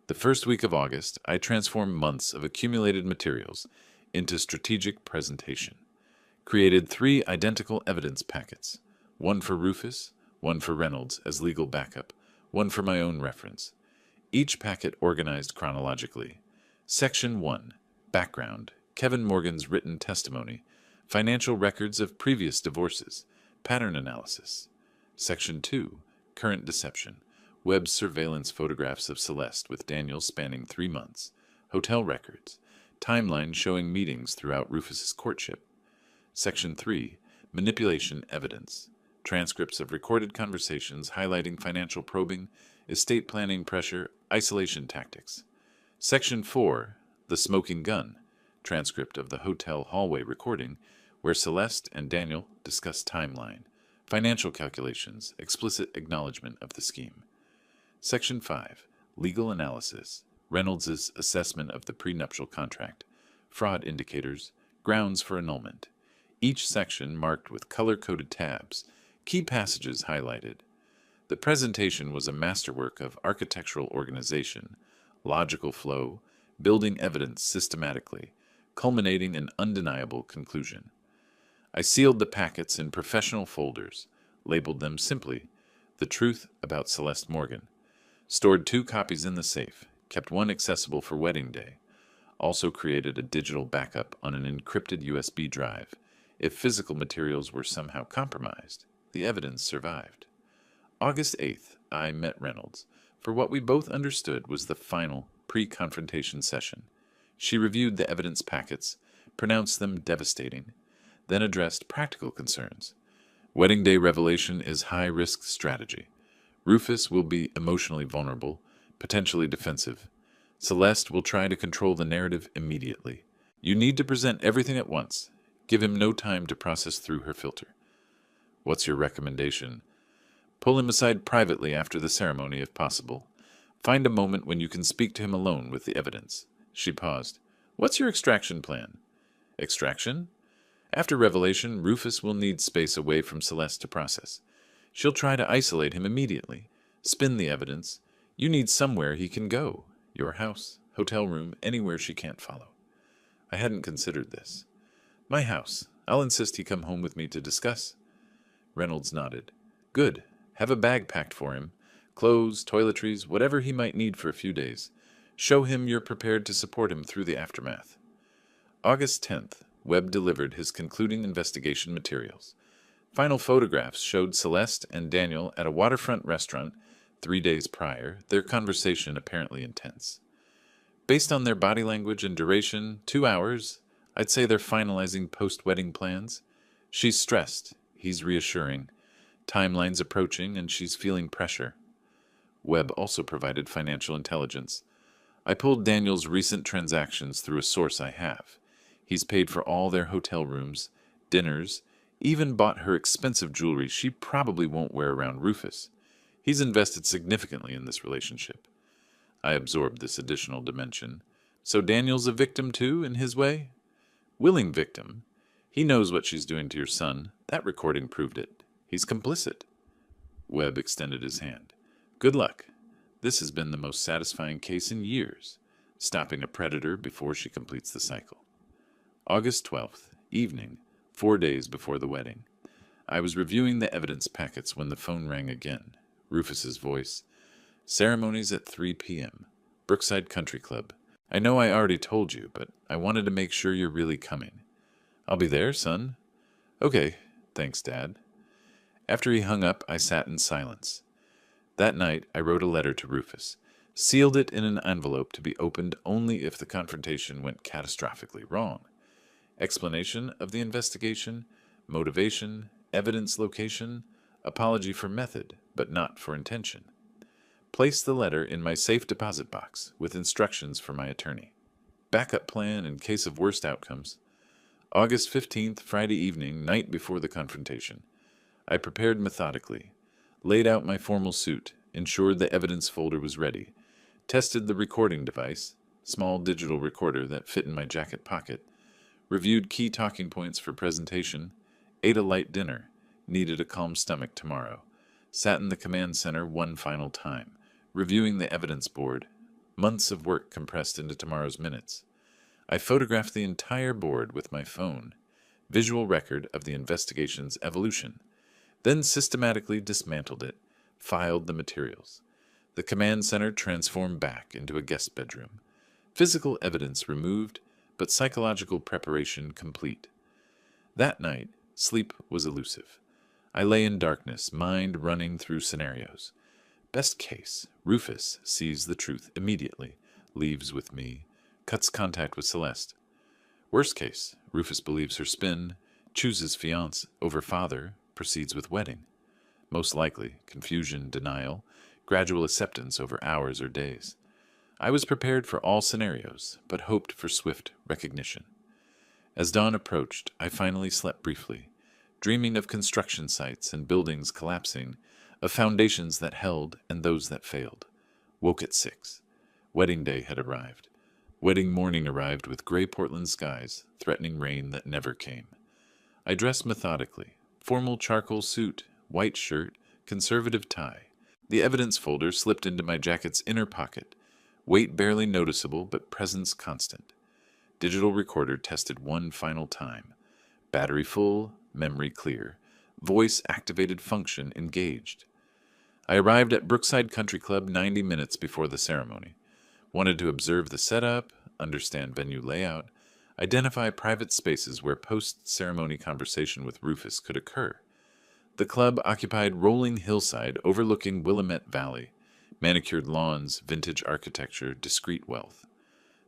The first week of August, I transformed months of accumulated materials into strategic presentation. Created 3 identical evidence packets, one for Rufus, one for Reynolds as legal backup, one for my own reference. Each packet organized chronologically. Section 1, Background, Kevin Morgan's written testimony, financial records of previous divorces, pattern analysis. Section 2, Current Deception, Webb's surveillance photographs of Celeste with Daniel spanning 3 months, hotel records, timeline showing meetings throughout Rufus's courtship. Section 3, Manipulation Evidence, transcripts of recorded conversations highlighting financial probing, estate planning pressure, isolation tactics. Section 4, The Smoking Gun, transcript of the hotel hallway recording where Celeste and Daniel discuss timeline, financial calculations, explicit acknowledgement of the scheme. Section 5, Legal Analysis, Reynolds' assessment of the prenuptial contract, fraud indicators, grounds for annulment. Each section marked with color-coded tabs, key passages highlighted. The presentation was a masterwork of architectural organization, logical flow, building evidence systematically, culminating in undeniable conclusion. I sealed the packets in professional folders, labeled them simply, The Truth About Celeste Morgan, stored 2 copies in the safe, kept one accessible for wedding day, also created a digital backup on an encrypted USB drive. If physical materials were somehow compromised, the evidence survived. August 8th, I met Reynolds for what we both understood was the final pre-confrontation session. She reviewed the evidence packets, pronounced them devastating, then addressed practical concerns. Wedding day revelation is high-risk strategy. Rufus will be emotionally vulnerable, potentially defensive. Celeste will try to control the narrative immediately. You need to present everything at once. Give him no time to process through her filter. What's your recommendation? Pull him aside privately after the ceremony, if possible. Find a moment when you can speak to him alone with the evidence. She paused. What's your extraction plan? Extraction? After revelation, Rufus will need space away from Celeste to process. She'll try to isolate him immediately. Spin the evidence. You need somewhere he can go. Your house, hotel room, anywhere she can't follow. I hadn't considered this. My house. I'll insist he come home with me to discuss. Reynolds nodded. Good. Have a bag packed for him. Clothes, toiletries, whatever he might need for a few days. Show him you're prepared to support him through the aftermath. August 10th, Webb delivered his concluding investigation materials. Final photographs showed Celeste and Daniel at a waterfront restaurant 3 days prior, their conversation apparently intense. Based on their body language and duration, 2 hours, I'd say they're finalizing post-wedding plans. She's stressed, he's reassuring. Timeline's approaching and she's feeling pressure. Webb also provided financial intelligence. I pulled Daniel's recent transactions through a source I have. He's paid for all their hotel rooms, dinners, even bought her expensive jewelry she probably won't wear around Rufus. He's invested significantly in this relationship. I absorbed this additional dimension. So Daniel's a victim too, in his way? Willing victim. He knows what she's doing to your son. That recording proved it. He's complicit. Webb extended his hand. Good luck. This has been the most satisfying case in years, stopping a predator before she completes the cycle. August 12th, evening, 4 days before the wedding. I was reviewing the evidence packets when the phone rang again. Rufus's voice. Ceremonies at 3 p.m. Brookside Country Club. I know I already told you, but I wanted to make sure you're really coming. I'll be there, son. Okay, thanks, Dad. After he hung up, I sat in silence. That night, I wrote a letter to Rufus, sealed it in an envelope to be opened only if the confrontation went catastrophically wrong. Explanation of the investigation, motivation, evidence location, apology for method, but not for intention. Place the letter in my safe deposit box with instructions for my attorney. Backup plan in case of worst outcomes. August 15th, Friday evening, night before the confrontation. I prepared methodically, laid out my formal suit, ensured the evidence folder was ready, tested the recording device, small digital recorder that fit in my jacket pocket, reviewed key talking points for presentation, ate a light dinner, needed a calm stomach tomorrow, sat in the command center one final time, reviewing the evidence board, months of work compressed into tomorrow's minutes. I photographed the entire board with my phone, visual record of the investigation's evolution, then systematically dismantled it, filed the materials. The command center transformed back into a guest bedroom. Physical evidence removed, but psychological preparation complete. That night, sleep was elusive. I lay in darkness, mind running through scenarios. Best case, Rufus sees the truth immediately, leaves with me, cuts contact with Celeste. Worst case, Rufus believes her spin, chooses fiancé over father, proceeds with wedding. Most likely, confusion, denial, gradual acceptance over hours or days. I was prepared for all scenarios, but hoped for swift recognition. As dawn approached, I finally slept briefly, dreaming of construction sites and buildings collapsing, of foundations that held and those that failed. Woke at 6. Wedding day had arrived. Wedding morning arrived with gray Portland skies, threatening rain that never came. I dressed methodically. Formal charcoal suit, white shirt, conservative tie. The evidence folder slipped into my jacket's inner pocket. Weight barely noticeable, but presence constant. Digital recorder tested one final time. Battery full, memory clear. Voice activated function engaged. I arrived at Brookside Country Club 90 minutes before the ceremony. Wanted to observe the setup, understand venue layout, identify private spaces where post-ceremony conversation with Rufus could occur. The club occupied rolling hillside overlooking Willamette Valley, manicured lawns, vintage architecture, discreet wealth.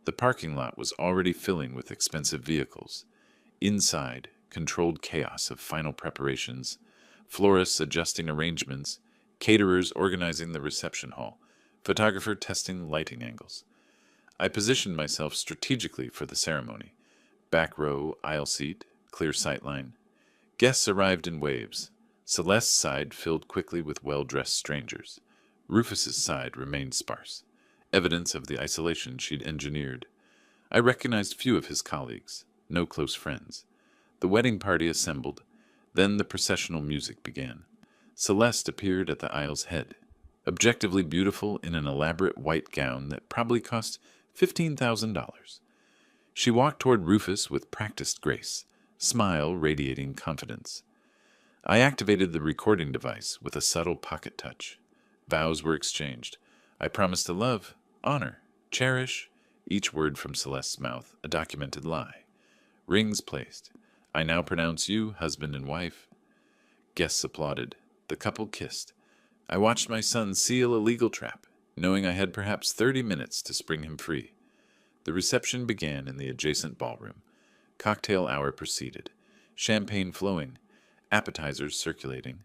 The parking lot was already filling with expensive vehicles. Inside, controlled chaos of final preparations, florists adjusting arrangements, caterers organizing the reception hall, photographer testing lighting angles. I positioned myself strategically for the ceremony. Back row, aisle seat, clear sightline. Guests arrived in waves. Celeste's side filled quickly with well-dressed strangers. Rufus's side remained sparse, evidence of the isolation she'd engineered. I recognized few of his colleagues, no close friends. The wedding party assembled, then the processional music began. Celeste appeared at the aisle's head, objectively beautiful in an elaborate white gown that probably cost $15,000. She walked toward Rufus with practiced grace, smile radiating confidence. I activated the recording device with a subtle pocket touch. Vows were exchanged. I promised to love, honor, cherish, each word from Celeste's mouth, a documented lie. Rings placed. I now pronounce you husband and wife. Guests applauded. The couple kissed. I watched my son seal a legal trap, knowing I had perhaps 30 minutes to spring him free. The reception began in the adjacent ballroom. Cocktail hour proceeded. Champagne flowing. Appetizers circulating.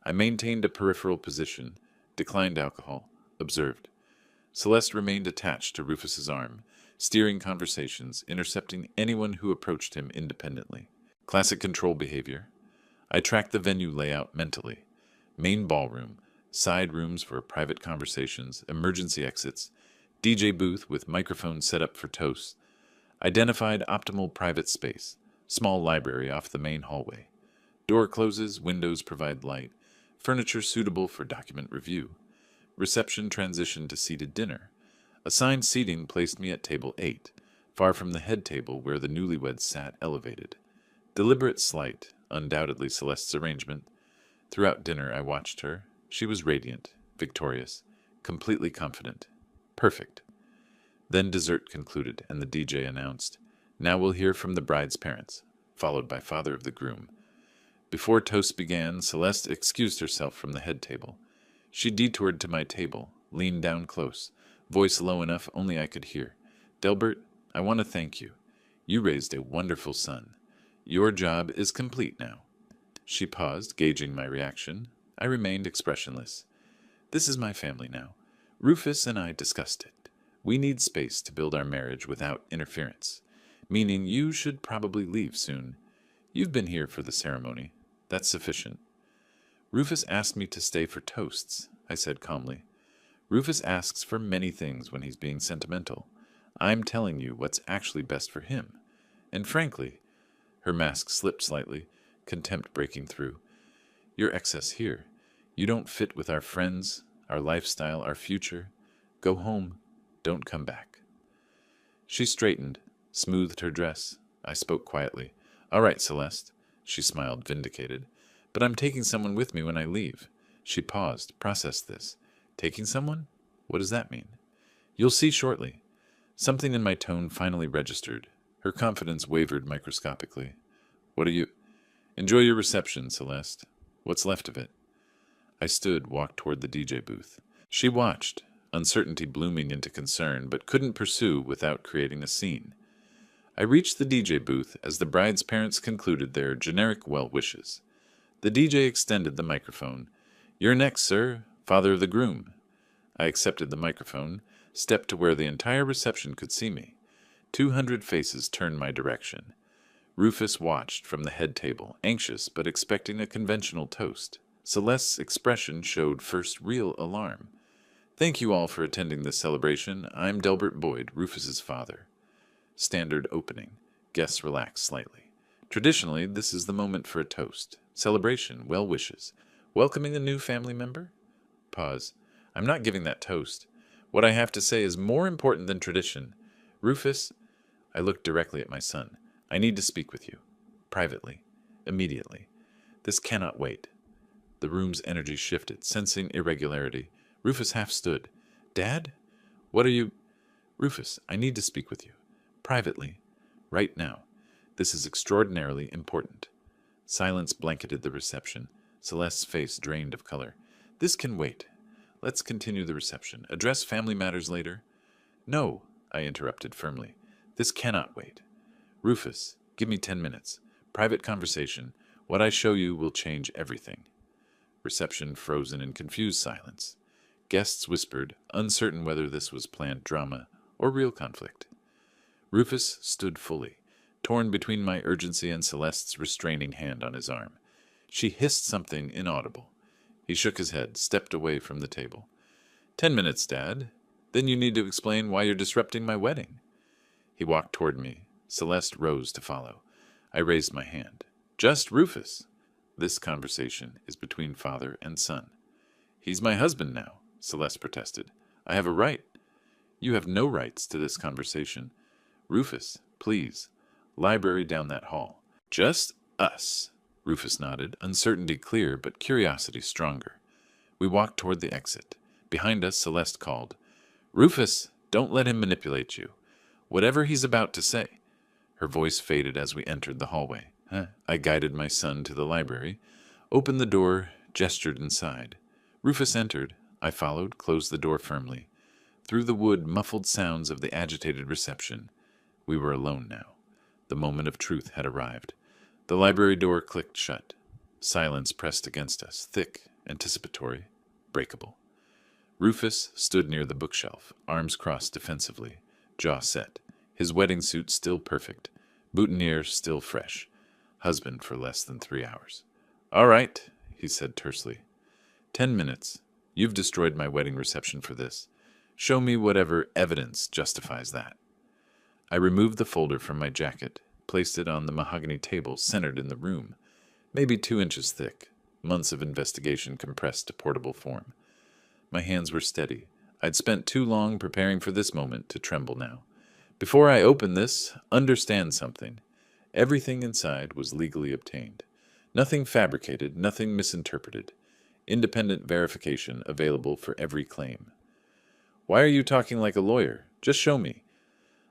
I maintained a peripheral position, declined alcohol, observed. Celeste remained attached to Rufus's arm, steering conversations, intercepting anyone who approached him independently. Classic control behavior. I tracked the venue layout mentally. Main ballroom, side rooms for private conversations, emergency exits, DJ booth with microphone set up for toasts. Identified optimal private space, small library off the main hallway. Door closes, windows provide light, furniture suitable for document review. Reception transitioned to seated dinner. Assigned seating placed me at table 8, far from the head table where the newlyweds sat elevated. Deliberate slight, undoubtedly Celeste's arrangement. Throughout dinner I watched her. She was radiant, victorious, completely confident. Perfect. Then dessert concluded, and the DJ announced, "Now we'll hear from the bride's parents," followed by father of the groom. Before toast began, Celeste excused herself from the head table. She detoured to my table, leaned down close, voice low enough only I could hear. "Delbert, I want to thank you. You raised a wonderful son. Your job is complete now." She paused, gauging my reaction. I remained expressionless. "This is my family now. Rufus and I discussed it. We need space to build our marriage without interference, meaning you should probably leave soon. You've been here for the ceremony. That's sufficient." "Rufus asked me to stay for toasts," I said calmly. "Rufus asks for many things when he's being sentimental. I'm telling you what's actually best for him. And frankly," her mask slipped slightly, contempt breaking through, "you're excess here. You don't fit with our friends, our lifestyle, our future. Go home. Don't come back." She straightened, smoothed her dress. I spoke quietly. "All right, Celeste." She smiled, vindicated. "But I'm taking someone with me when I leave." She paused, processed this. "Taking someone? What does that mean?" "You'll see shortly." Something in my tone finally registered. Her confidence wavered microscopically. "What are you—" "Enjoy your reception, Celeste. What's left of it." I stood, walked toward the DJ booth. She watched, uncertainty blooming into concern, but couldn't pursue without creating a scene. I reached the DJ booth as the bride's parents concluded their generic well wishes. The DJ extended the microphone. "You're next, sir, father of the groom." I accepted the microphone, stepped to where the entire reception could see me. 200 faces turned my direction. Rufus watched from the head table, anxious but expecting a conventional toast. Celeste's expression showed first real alarm. "Thank you all for attending this celebration. I'm Delbert Boyd, Rufus's father." Standard opening. Guests relax slightly. Traditionally, this is the moment for a toast, celebration, well wishes. Welcoming a new family member? Pause. "I'm not giving that toast. What I have to say is more important than tradition. Rufus," I looked directly at my son, "I need to speak with you. Privately. Immediately. This cannot wait." The room's energy shifted, sensing irregularity. Rufus half stood. "Dad? What are you—" "Rufus, I need to speak with you. Privately. Right now. This is extraordinarily important." Silence blanketed the reception. Celeste's face drained of color. This can wait. Let's continue the reception. Address family matters later. No, I interrupted firmly. This cannot wait. Rufus, give me 10 minutes. Private conversation. What I show you will change everything. Reception frozen in confused silence. Guests whispered, uncertain whether this was planned drama or real conflict. Rufus stood fully, torn between my urgency and Celeste's restraining hand on his arm. She hissed something inaudible. He shook his head, stepped away from the table. 10 minutes, Dad. Then you need to explain why you're disrupting my wedding. He walked toward me. Celeste rose to follow. I raised my hand. Just Rufus. This conversation is between father and son. He's my husband now, Celeste protested. I have a right. You have no rights to this conversation. Rufus, please. Library down that hall. Just us. Rufus nodded, uncertainty clear but curiosity stronger. We walked toward the exit. Behind us, Celeste called, Rufus, don't let him manipulate you. Whatever he's about to say. Her voice faded as we entered the hallway. I guided my son to the library, opened the door, gestured inside. Rufus entered. I followed, closed the door firmly. Through the wood, muffled sounds of the agitated reception. We were alone now. The moment of truth had arrived. The library door clicked shut. Silence pressed against us, thick, anticipatory, breakable. Rufus stood near the bookshelf, arms crossed defensively, jaw set, his wedding suit still perfect, boutonniere still fresh, husband for less than 3 hours. All right, he said tersely. 10 minutes. You've destroyed my wedding reception for this. Show me whatever evidence justifies that. I removed the folder from my jacket, placed it on the mahogany table centered in the room, maybe 2 inches thick, months of investigation compressed to portable form. My hands were steady. I'd spent too long preparing for this moment to tremble now. Before I open this, understand something. Everything inside was legally obtained. Nothing fabricated, nothing misinterpreted. Independent verification available for every claim. Why are you talking like a lawyer? Just show me.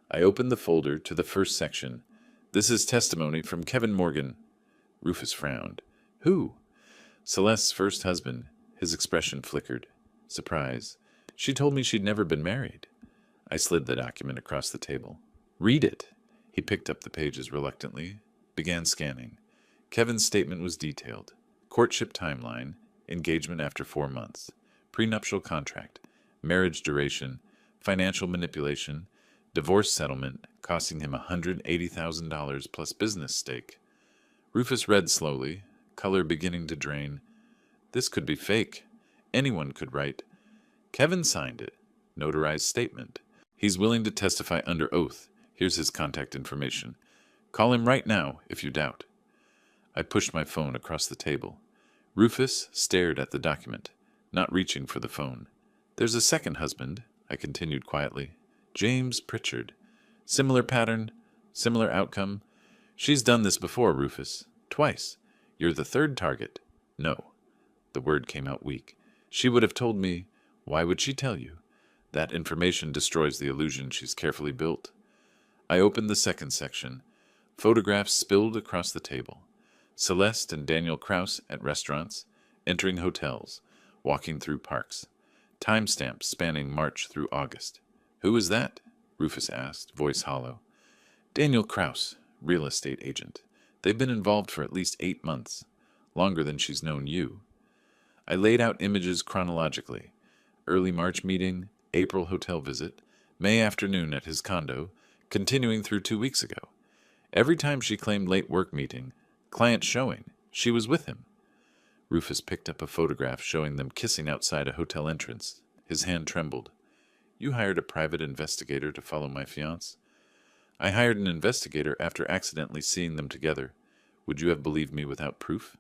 I opened the folder to the first section. This is testimony from Kevin Morgan. Rufus frowned. Who? Celeste's first husband. His expression flickered. Surprise. She told me she'd never been married. I slid the document across the table. Read it. He picked up the pages reluctantly, began scanning. Kevin's statement was detailed. Courtship timeline, engagement after 4 months, prenuptial contract, marriage duration, financial manipulation, divorce settlement costing him $180,000 plus business stake. Rufus read slowly, color beginning to drain. This could be fake. Anyone could write. Kevin signed it. Notarized statement. He's willing to testify under oath. Here's his contact information. Call him right now if you doubt. I pushed my phone across the table. Rufus stared at the document, not reaching for the phone. There's a second husband, I continued quietly. James Pritchard. Similar pattern, similar outcome. She's done this before, Rufus. Twice. You're the third target. No. The word came out weak. She would have told me. Why would she tell you? That information destroys the illusion she's carefully built. I opened the second section. Photographs spilled across the table. Celeste and Daniel Kraus at restaurants, entering hotels, walking through parks. Timestamps spanning March through August. Who is that? Rufus asked, voice hollow. Daniel Kraus, real estate agent. They've been involved for at least 8 months, longer than she's known you. I laid out images chronologically. Early March meeting, April hotel visit, May afternoon at his condo, continuing through 2 weeks ago. Every time she claimed late work meeting, client showing, she was with him. Rufus picked up a photograph showing them kissing outside a hotel entrance. His hand trembled. You hired a private investigator to follow my fiancé? I hired an investigator after accidentally seeing them together. Would you have believed me without proof?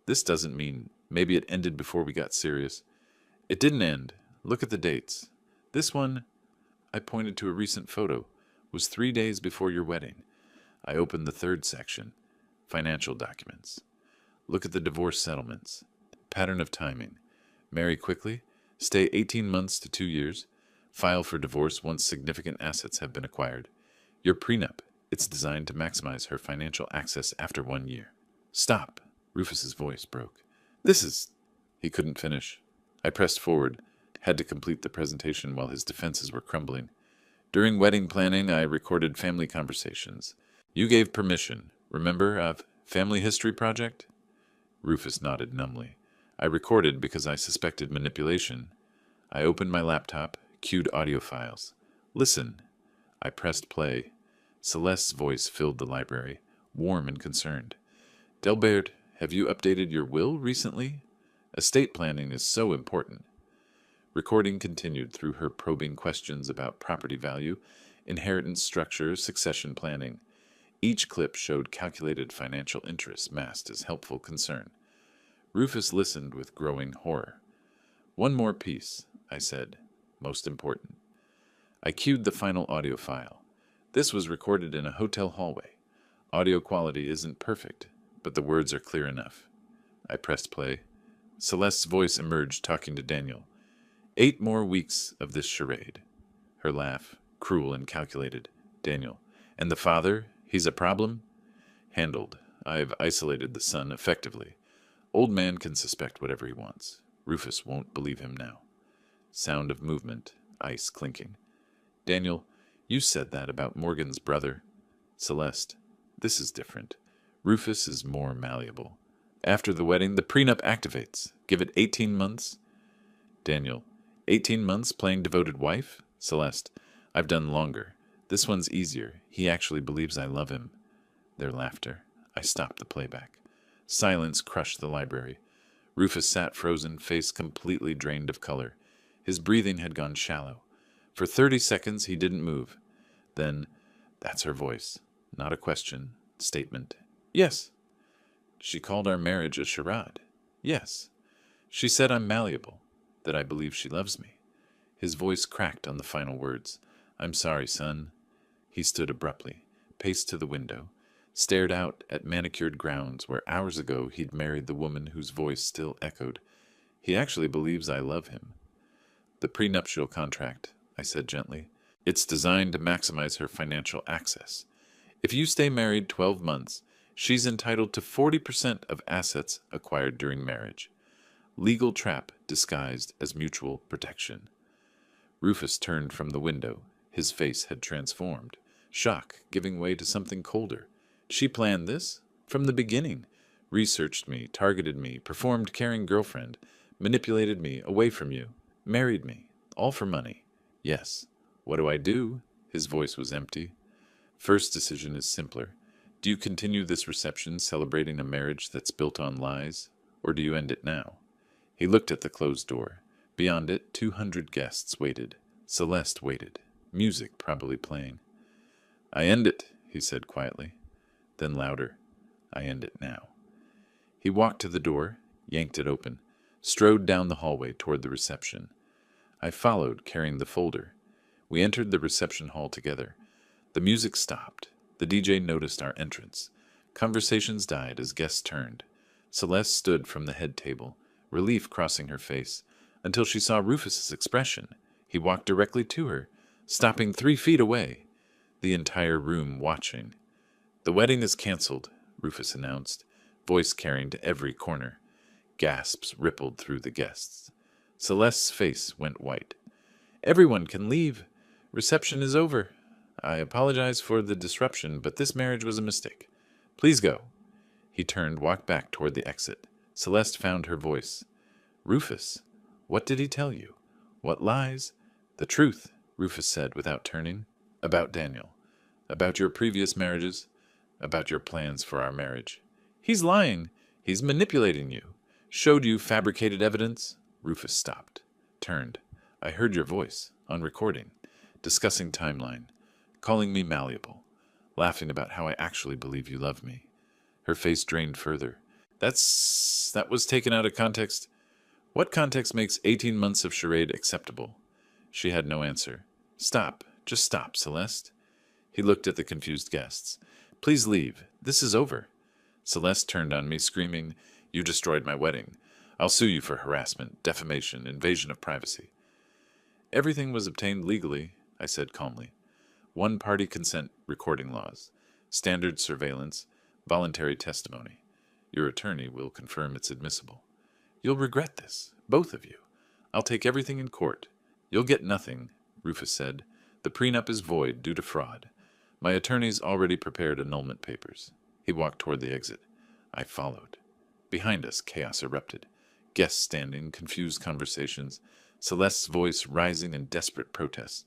This doesn't mean maybe it ended before we got serious. It didn't end. Look at the dates. This one, I pointed to a recent photo, was 3 days before your wedding. I opened the third section, financial documents. Look at the divorce settlements. Pattern of timing. Marry quickly, stay 18 months to 2 years, file for divorce once significant assets have been acquired. Your prenup, it's designed to maximize her financial access after 1 year. Stop, Rufus's voice broke. This is... He couldn't finish. I pressed forward, had to complete the presentation while his defenses were crumbling. During wedding planning, I recorded family conversations. You gave permission, remember, of Family History Project? Rufus nodded numbly. I recorded because I suspected manipulation. I opened my laptop, cued audio files. Listen. I pressed play. Celeste's voice filled the library, warm and concerned. Delbert, have you updated your will recently? Estate planning is so important. Recording continued through her probing questions about property value, inheritance structure, succession planning. Each clip showed calculated financial interests masked as helpful concern. Rufus listened with growing horror. One more piece, I said. Most important. I cued the final audio file. This was recorded in a hotel hallway. Audio quality isn't perfect, but the words are clear enough. I pressed play. Celeste's voice emerged, talking to Daniel. 8 more weeks of this charade. Her laugh, cruel and calculated. Daniel. And the father? He's a problem? Handled. I've isolated the son effectively. Old man can suspect whatever he wants. Rufus won't believe him now. Sound of movement, ice clinking. Daniel, you said that about Morgan's brother. Celeste, this is different. Rufus is more malleable. After the wedding, the prenup activates. Give it 18 months. Daniel, 18 months playing devoted wife? Celeste, I've done longer. This one's easier. He actually believes I love him. Their laughter. I stopped the playback. Silence crushed the library. Rufus sat frozen, face completely drained of color. His breathing had gone shallow. For 30 seconds he didn't move. Then, that's her voice. Not a question. Statement. Yes. She called our marriage a charade. Yes. She said I'm malleable, that I believe she loves me. His voice cracked on the final words. I'm sorry, son. He stood abruptly, paced to the window, stared out at manicured grounds where hours ago he'd married the woman whose voice still echoed. He actually believes I love him. The prenuptial contract, I said gently. It's designed to maximize her financial access. If you stay married 12 months, she's entitled to 40% of assets acquired during marriage. Legal trap disguised as mutual protection. Rufus turned from the window. His face had transformed, shock giving way to something colder. She planned this? From the beginning. Researched me, targeted me, performed caring girlfriend, manipulated me away from you, married me, all for money. Yes. What do I do? His voice was empty. First decision is simpler. Do you continue this reception celebrating a marriage that's built on lies, or do you end it now? He looked at the closed door. Beyond it, 200 guests waited. Celeste waited. Music probably playing. I end it, he said quietly. Then louder. I end it now. He walked to the door, yanked it open, strode down the hallway toward the reception. I followed, carrying the folder. We entered the reception hall together. The music stopped. The DJ noticed our entrance. Conversations died as guests turned. Celeste stood from the head table, relief crossing her face, until she saw Rufus's expression. He walked directly to her, stopping 3 feet away, the entire room watching. The wedding is canceled, Rufus announced, voice carrying to every corner. Gasps rippled through the guests. Celeste's face went white. Everyone can leave. Reception is over. I apologize for the disruption, but this marriage was a mistake. Please go. He turned, walked back toward the exit. Celeste found her voice. Rufus, what did he tell you? What lies? The truth, Rufus said without turning. About Daniel. About your previous marriages. About your plans for our marriage. He's lying. He's manipulating you. Showed you fabricated evidence. Rufus stopped. Turned. I heard your voice, on recording, discussing timeline, calling me malleable, laughing about how I actually believe you love me. Her face drained further. That was taken out of context. What context makes 18 months of charade acceptable? She had no answer. Stop. Just stop, Celeste. He looked at the confused guests. Please leave. This is over. Celeste turned on me, screaming, You destroyed my wedding. I'll sue you for harassment, defamation, invasion of privacy. Everything was obtained legally, I said calmly. One-party consent recording laws, standard surveillance, voluntary testimony. Your attorney will confirm it's admissible. You'll regret this, both of you. I'll take everything in court. You'll get nothing, Rufus said. The prenup is void due to fraud. My attorney's already prepared annulment papers. He walked toward the exit. I followed. Behind us, chaos erupted. Guests standing, confused conversations, Celeste's voice rising in desperate protest.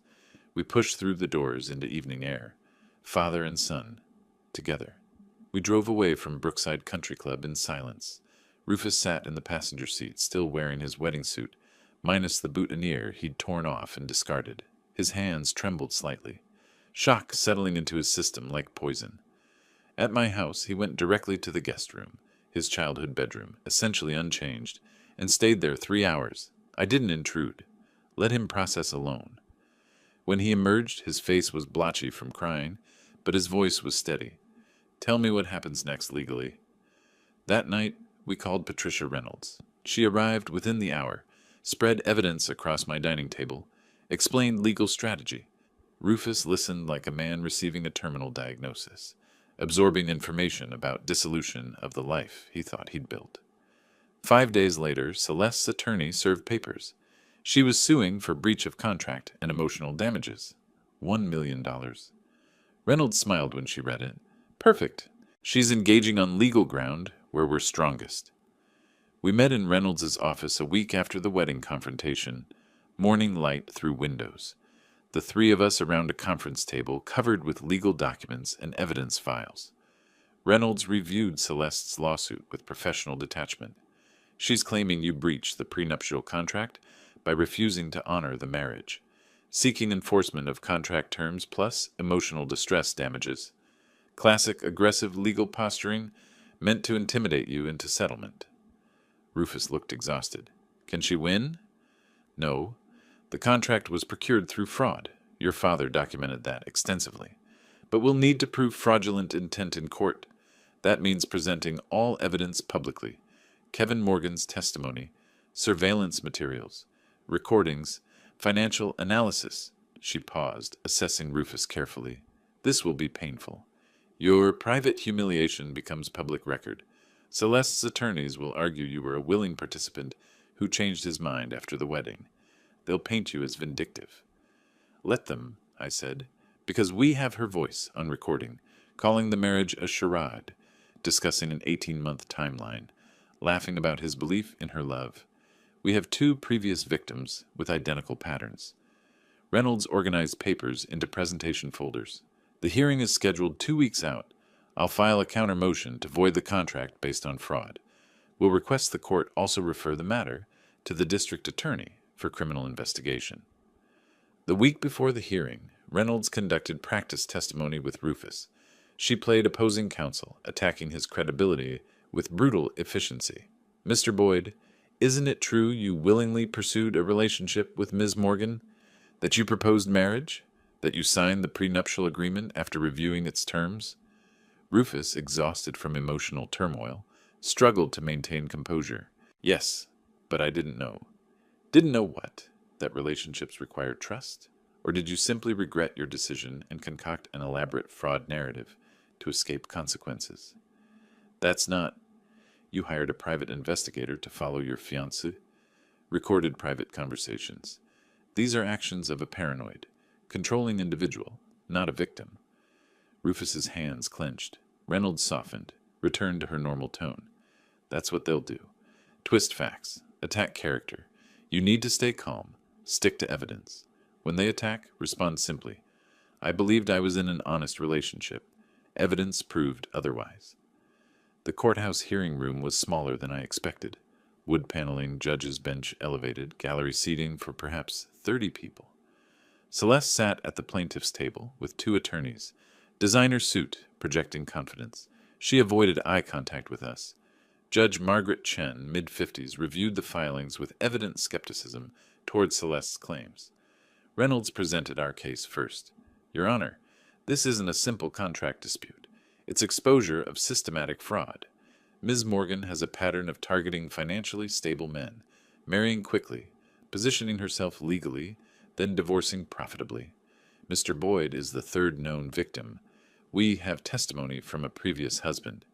We pushed through the doors into evening air, father and son, together. We drove away from Brookside Country Club in silence. Rufus sat in the passenger seat, still wearing his wedding suit, minus the boutonniere he'd torn off and discarded. His hands trembled slightly, shock settling into his system like poison. At my house, he went directly to the guest room, his childhood bedroom, essentially unchanged, and stayed there 3 hours. I didn't intrude. Let him process alone. When he emerged, his face was blotchy from crying, but his voice was steady. Tell me what happens next legally. That night, we called Patricia Reynolds. She arrived within the hour, spread evidence across my dining table, explained legal strategy. Rufus listened like a man receiving a terminal diagnosis, absorbing information about dissolution of the life he thought he'd built. 5 days later, Celeste's attorney served papers. She was suing for breach of contract and emotional damages. $1 million. Reynolds smiled when she read it. Perfect. She's engaging on legal ground where we're strongest. We met in Reynolds' office a week after the wedding confrontation, morning light through windows. The three of us around a conference table covered with legal documents and evidence files. Reynolds reviewed Celeste's lawsuit with professional detachment. She's claiming you breached the prenuptial contract by refusing to honor the marriage, seeking enforcement of contract terms plus emotional distress damages. Classic aggressive legal posturing meant to intimidate you into settlement. Rufus looked exhausted. Can she win? No. The contract was procured through fraud. Your father documented that extensively. But we'll need to prove fraudulent intent in court. That means presenting all evidence publicly. Kevin Morgan's testimony, surveillance materials, recordings, financial analysis. She paused, assessing Rufus carefully. This will be painful. Your private humiliation becomes public record. Celeste's attorneys will argue you were a willing participant who changed his mind after the wedding. They'll paint you as vindictive. Let them, I said, because we have her voice on recording, calling the marriage a charade, discussing an 18-month timeline, laughing about his belief in her love. We have 2 previous victims with identical patterns. Reynolds organized papers into presentation folders. The hearing is scheduled 2 weeks out. I'll file a counter motion to void the contract based on fraud. We'll request the court also refer the matter to the district attorney for criminal investigation. The week before the hearing, Reynolds conducted practice testimony with Rufus. She played opposing counsel, attacking his credibility with brutal efficiency. Mr. Boyd, isn't it true you willingly pursued a relationship with Ms. Morgan? That you proposed marriage? That you signed the prenuptial agreement after reviewing its terms? Rufus, exhausted from emotional turmoil, struggled to maintain composure. Yes, but I didn't know. Didn't know what? That relationships require trust? Or did you simply regret your decision and concoct an elaborate fraud narrative to escape consequences? That's not. You hired a private investigator to follow your fiancé, recorded private conversations. These are actions of a paranoid, controlling individual, not a victim. Rufus's hands clenched. Reynolds softened, returned to her normal tone. That's what they'll do. Twist facts, attack character. You need to stay calm, stick to evidence. When they attack, respond simply. I believed I was in an honest relationship. Evidence proved otherwise. The courthouse hearing room was smaller than I expected. Wood paneling, judge's bench elevated, gallery seating for perhaps 30 people. Celeste sat at the plaintiff's table with 2 attorneys. Designer suit, projecting confidence. She avoided eye contact with us. Judge Margaret Chen, mid-50s, reviewed the filings with evident skepticism toward Celeste's claims. Reynolds presented our case first. Your Honor, this isn't a simple contract dispute. It's exposure of systematic fraud. Ms. Morgan has a pattern of targeting financially stable men, marrying quickly, positioning herself legally, then divorcing profitably. Mr. Boyd is the 3rd known victim. We have testimony from a previous husband.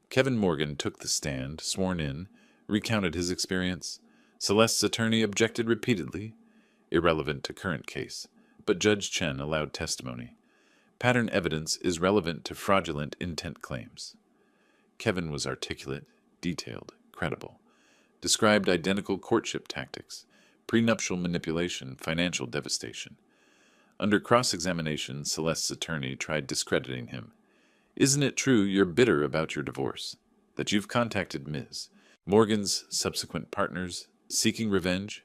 Kevin Morgan took the stand, sworn in, recounted his experience. Celeste's attorney objected repeatedly, irrelevant to current case, but Judge Chen allowed testimony. Pattern evidence is relevant to fraudulent intent claims. Kevin was articulate, detailed, credible. Described identical courtship tactics, prenuptial manipulation, financial devastation. Under cross-examination, Celeste's attorney tried discrediting him. Isn't it true you're bitter about your divorce? That you've contacted Ms. Morgan's subsequent partners, seeking revenge?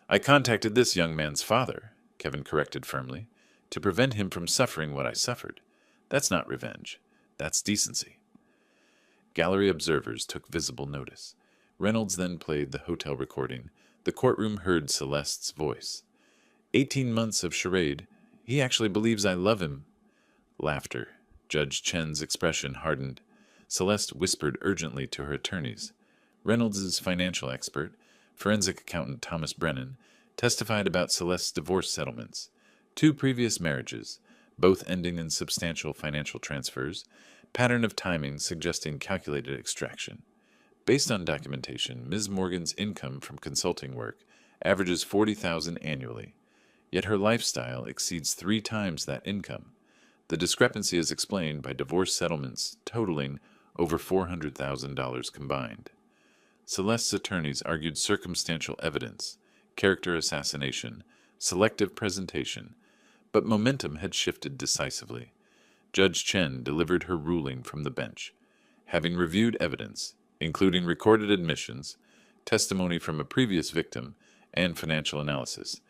I contacted this young man's father, Kevin corrected firmly, to prevent him from suffering what I suffered. That's not revenge. That's decency. Gallery observers took visible notice. Reynolds then played the hotel recording. The courtroom heard Celeste's voice. 18 months of charade. He actually believes I love him. Laughter. Judge Chen's expression hardened. Celeste whispered urgently to her attorneys. Reynolds' financial expert, forensic accountant Thomas Brennan, testified about Celeste's divorce settlements. 2 previous marriages, both ending in substantial financial transfers, pattern of timing suggesting calculated extraction. Based on documentation, Ms. Morgan's income from consulting work averages $40,000 annually, yet her lifestyle exceeds 3 times that income. The discrepancy is explained by divorce settlements totaling over $400,000 combined. Celeste's attorneys argued circumstantial evidence, character assassination, selective presentation, but momentum had shifted decisively. Judge Chen delivered her ruling from the bench. Having reviewed evidence, including recorded admissions, testimony from a previous victim, and financial analysis,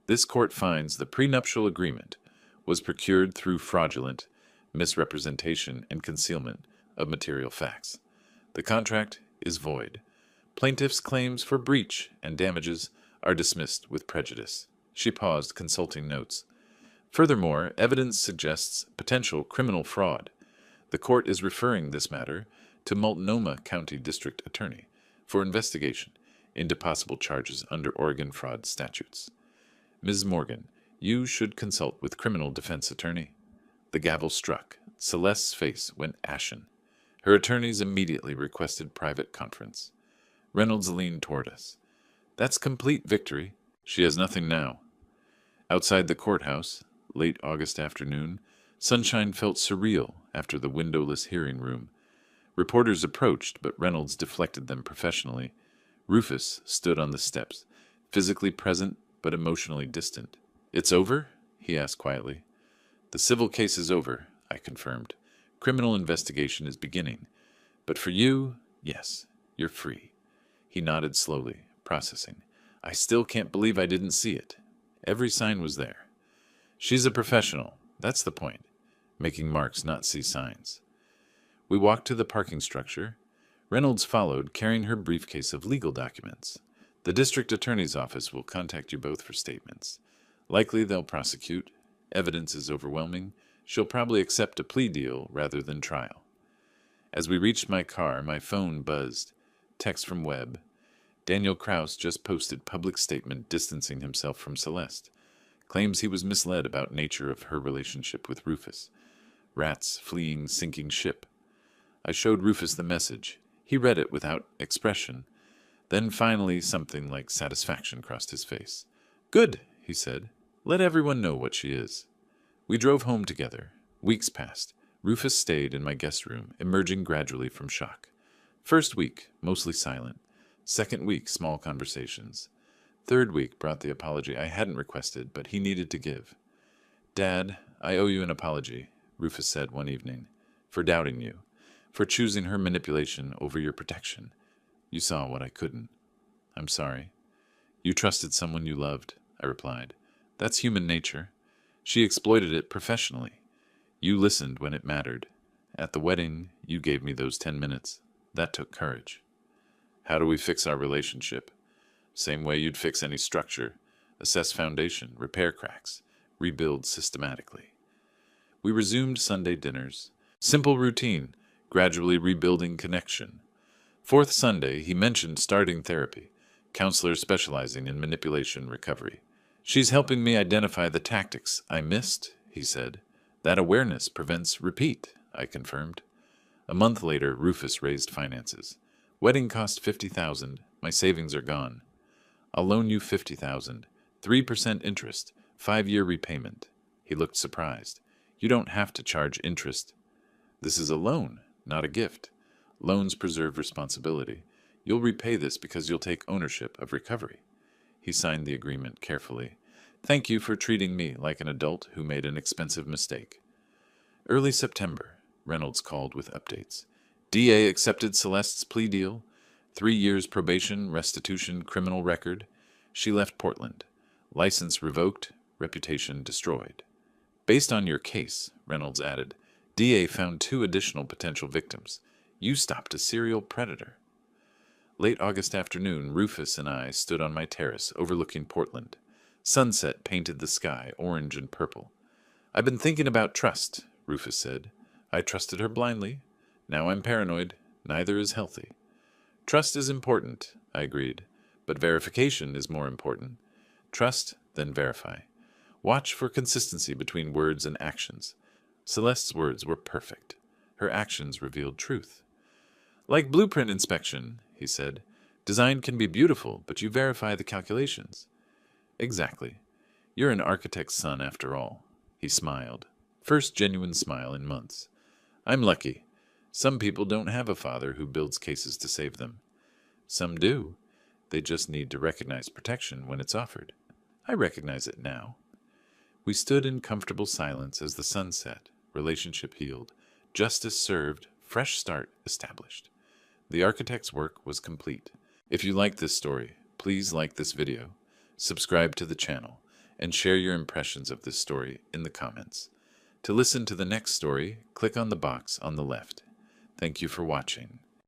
this court finds the prenuptial agreement was procured through fraudulent misrepresentation and concealment of material facts. The contract is void. Plaintiff's claims for breach and damages are dismissed with prejudice. She paused, consulting notes. Furthermore, evidence suggests potential criminal fraud. The court is referring this matter to Multnomah County District Attorney for investigation into possible charges under Oregon fraud statutes. Ms. Morgan, you should consult with criminal defense attorney. The gavel struck. Celeste's face went ashen. Her attorneys immediately requested private conference. Reynolds leaned toward us. That's complete victory. She has nothing now. Outside the courthouse, late August afternoon, sunshine felt surreal after the windowless hearing room. Reporters approached, but Reynolds deflected them professionally. Rufus stood on the steps, physically present but emotionally distant. It's over? He asked quietly. The civil case is over, I confirmed. Criminal investigation is beginning. But for you, yes, you're free. He nodded slowly, processing. I still can't believe I didn't see it. Every sign was there. She's a professional, that's the point. Making marks, not see signs. We walked to the parking structure. Reynolds followed, carrying her briefcase of legal documents. The district attorney's office will contact you both for statements. Likely they'll prosecute. Evidence is overwhelming. She'll probably accept a plea deal rather than trial. As we reached my car, my phone buzzed. Text from Webb. Daniel Kraus just posted public statement distancing himself from Celeste. Claims he was misled about nature of her relationship with Rufus. Rats fleeing sinking ship. I showed Rufus the message. He read it without expression. Then finally something like satisfaction crossed his face. Good, he said. Let everyone know what she is. We drove home together. Weeks passed. Rufus stayed in my guest room, emerging gradually from shock. First week, mostly silent. Second week, small conversations. Third week brought the apology I hadn't requested, but he needed to give. Dad, I owe you an apology, Rufus said one evening, for doubting you, for choosing her manipulation over your protection. You saw what I couldn't. I'm sorry. You trusted someone you loved, I replied. That's human nature. She exploited it professionally. You listened when it mattered. At the wedding, you gave me those 10 minutes. That took courage. How do we fix our relationship? Same way you'd fix any structure. Assess foundation, repair cracks, rebuild systematically. We resumed Sunday dinners. Simple routine, gradually rebuilding connection. Fourth Sunday, he mentioned starting therapy, counselor specializing in manipulation recovery. She's helping me identify the tactics I missed, he said. That awareness prevents repeat, I confirmed. A month later, Rufus raised finances. Wedding cost 50,000. My savings are gone. I'll loan you 50,000. 3% interest. 5-year repayment. He looked surprised. You don't have to charge interest. This is a loan, not a gift. Loans preserve responsibility. You'll repay this because you'll take ownership of recovery. He signed the agreement carefully. Thank you for treating me like an adult who made an expensive mistake. Early September, Reynolds called with updates. DA accepted Celeste's plea deal. 3 years probation, restitution, criminal record. She left Portland. License revoked, reputation destroyed. Based on your case, Reynolds added, DA found 2 additional potential victims. You stopped a serial predator. Late August afternoon, Rufus and I stood on my terrace overlooking Portland. Sunset painted the sky orange and purple. I've been thinking about trust, Rufus said. I trusted her blindly. Now I'm paranoid. Neither is healthy. Trust is important, I agreed, but verification is more important. Trust, then verify. Watch for consistency between words and actions. Celeste's words were perfect. Her actions revealed truth. Like blueprint inspection, he said, design can be beautiful, but you verify the calculations. Exactly. You're an architect's son after all. He smiled. First genuine smile in months. I'm lucky. Some people don't have a father who builds cases to save them. Some do. They just need to recognize protection when it's offered. I recognize it now. We stood in comfortable silence as the sun set, relationship healed, justice served, fresh start established. The architect's work was complete. If you like this story, please like this video, subscribe to the channel, and share your impressions of this story in the comments. To listen to the next story, click on the box on the left. Thank you for watching.